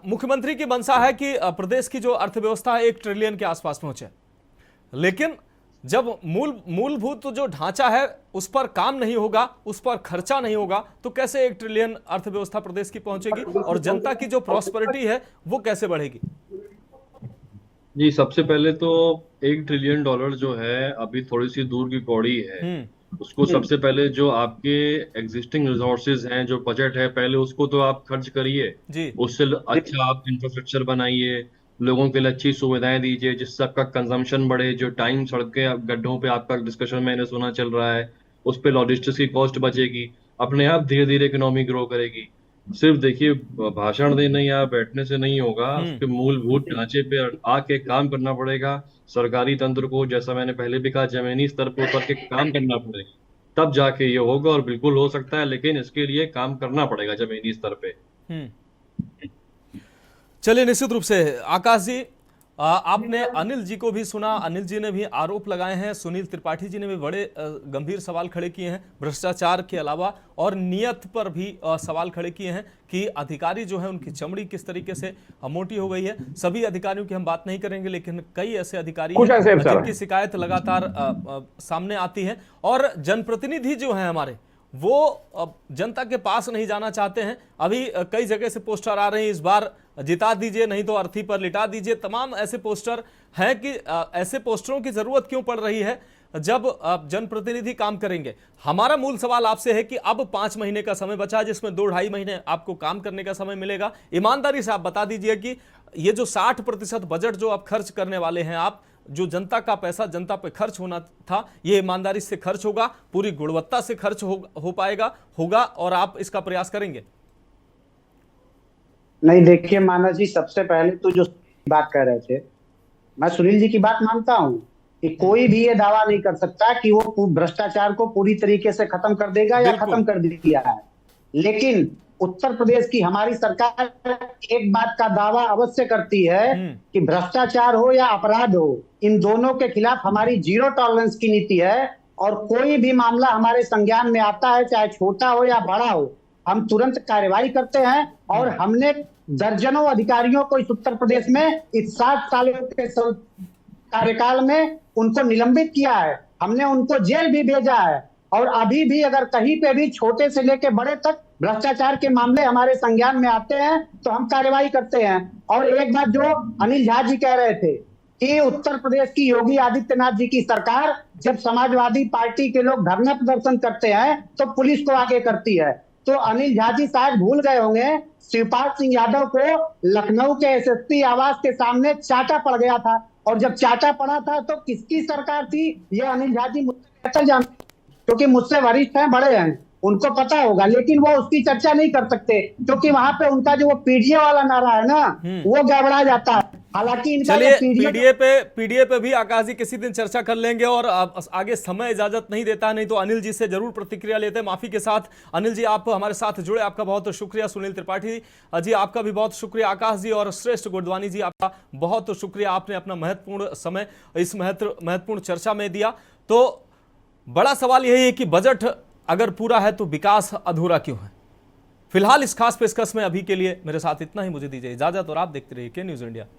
मुख्यमंत्री की मंशा है कि प्रदेश की जो अर्थव्यवस्था है 1 ट्रिलियन के आसपास पहुंचे, लेकिन जब मूलभूत जो ढांचा है उस पर काम नहीं होगा, उस पर खर्चा नहीं होगा, तो कैसे 1 ट्रिलियन अर्थव्यवस्था प्रदेश की पहुंचेगी और जनता की जो प्रॉस्पेरिटी है वो कैसे बढ़ेगी? जी, सबसे पहले तो $1 ट्रिलियन जो है अभी थोड़ी सी दूर की कौड़ी है। उसको सबसे पहले जो आपके एग्जिस्टिंग रिसोर्सेज हैं, जो बजट है, पहले उसको तो आप खर्च करिए। उससे अच्छा आप इंफ्रास्ट्रक्चर बनाइए, लोगों के लिए अच्छी सुविधाएं दीजिए जिससे आपका कंजम्पशन बढ़े। जो टाइम सड़कें गड्ढों पे आपका डिस्कशन मैंने सुना चल रहा है, उस पे लॉजिस्टिक्स की कॉस्ट बचेगी, अपने आप धीरे धीरे इकोनॉमी ग्रो करेगी। सिर्फ देखिए, भाषण देने या बैठने से नहीं होगा, उसके मूलभूत ढांचे पे आके काम करना पड़ेगा। सरकारी तंत्र को, जैसा मैंने पहले भी कहा, जमीनी स्तर पर उतर के काम करना पड़ेगा, तब जाके ये होगा। और बिल्कुल हो सकता है, लेकिन इसके लिए काम करना पड़ेगा जमीनी स्तर पे। चलिए, निश्चित रूप से आकाश जी, आपने अनिल जी को भी सुना। अनिल जी ने भी आरोप लगाए हैं, सुनील त्रिपाठी जी ने भी बड़े गंभीर सवाल खड़े किए हैं भ्रष्टाचार के अलावा, और नियत पर भी सवाल खड़े किए हैं कि अधिकारी जो है उनकी चमड़ी किस तरीके से मोटी हो गई है। सभी अधिकारियों की हम बात नहीं करेंगे, लेकिन कई ऐसे अधिकारी हैं जिनकी शिकायत लगातार सामने आती है, और जनप्रतिनिधि जो हैं हमारे, वो जनता के पास नहीं जाना चाहते हैं। अभी कई जगह से पोस्टर आ रहे हैं, इस बार जिता दीजिए नहीं तो अर्थी पर लिटा दीजिए, तमाम ऐसे पोस्टर हैं कि ऐसे पोस्टरों की जरूरत क्यों पड़ रही है जब जनप्रतिनिधि काम करेंगे। हमारा मूल सवाल आपसे है कि अब 5 महीने का समय बचा है, जिसमें 2-2.5 महीने आपको काम करने का समय मिलेगा। ईमानदारी से आप बता दीजिए कि ये जो 60% बजट जो आप खर्च करने वाले हैं, आप जो जनता का पैसा जनता पे खर्च होना था, ये ईमानदारी से खर्च होगा, पूरी गुणवत्ता से खर्च हो पाएगा, और आप इसका प्रयास करेंगे? नहीं, देखिए मानस जी, सबसे पहले तो जो बात कर रहे थे, मैं सुनील जी की बात मानता हूं कि कोई भी ये दावा नहीं कर सकता कि वो भ्रष्टाचार को पूरी तरीके से खत्म कर देगा या खत्म कर दिया है। लेकिन उत्तर प्रदेश की हमारी सरकार एक बात का दावा अवश्य करती है कि भ्रष्टाचार हो या अपराध हो, इन दोनों के खिलाफ हमारी 0 टॉलरेंस की नीति है। और कोई भी मामला हमारे संज्ञान में आता है, चाहे छोटा हो या बड़ा हो, हम तुरंत कार्रवाई करते हैं। और हमने दर्जनों अधिकारियों को इस उत्तर प्रदेश में इस 7 सालों के कार्यकाल में उनको निलंबित किया है, हमने उनको जेल भी भेजा है। और अभी भी अगर कहीं पे भी छोटे से लेकर बड़े तक भ्रष्टाचार के मामले हमारे संज्ञान में आते हैं तो हम कार्रवाई करते हैं। और एक बात जो अनिल झा जी कह रहे थे कि उत्तर प्रदेश की योगी आदित्यनाथ जी की सरकार जब समाजवादी पार्टी के लोग धरना प्रदर्शन करते हैं तो पुलिस को आगे करती है, तो अनिल झा जी शायद भूल गए होंगे शिवपाल सिंह यादव को लखनऊ के एसएसपी आवास के सामने चाटा पड़ गया था, और जब चाटा पड़ा था तो किसकी सरकार थी ये अनिल झा जी मुझसे बेहतर जानते, क्योंकि मुझसे वरिष्ठ हैं, बड़े हैं, उनको पता होगा, लेकिन वो उसकी चर्चा नहीं कर सकते क्योंकि वहां पे उनका जो वो पीडीए वाला नारा है ना वो गड़बड़ा जाता है। हालांकि इनका चलिए पीडीए पे भी आकाश जी किसी दिन चर्चा कर लेंगे, और आगे समय इजाजत नहीं देता है, नहीं तो अनिल जी से जरूर प्रतिक्रिया लेते हैं। माफी के साथ अनिल जी आप हमारे साथ जुड़े, आपका बहुत शुक्रिया। सुनील त्रिपाठी जी आपका भी बहुत शुक्रिया। आकाश जी और श्रेष्ठ गोडवानी जी आपका बहुत शुक्रिया, आपने अपना महत्वपूर्ण समय इस महत्वपूर्ण चर्चा में दिया। तो बड़ा सवाल यही है कि बजट अगर पूरा है तो विकास अधूरा क्यों है। फिलहाल इस खास पेशकश में अभी के लिए मेरे साथ इतना ही, मुझे दीजिए इजाजत और आप देखते रहिए के न्यूज़ इंडिया।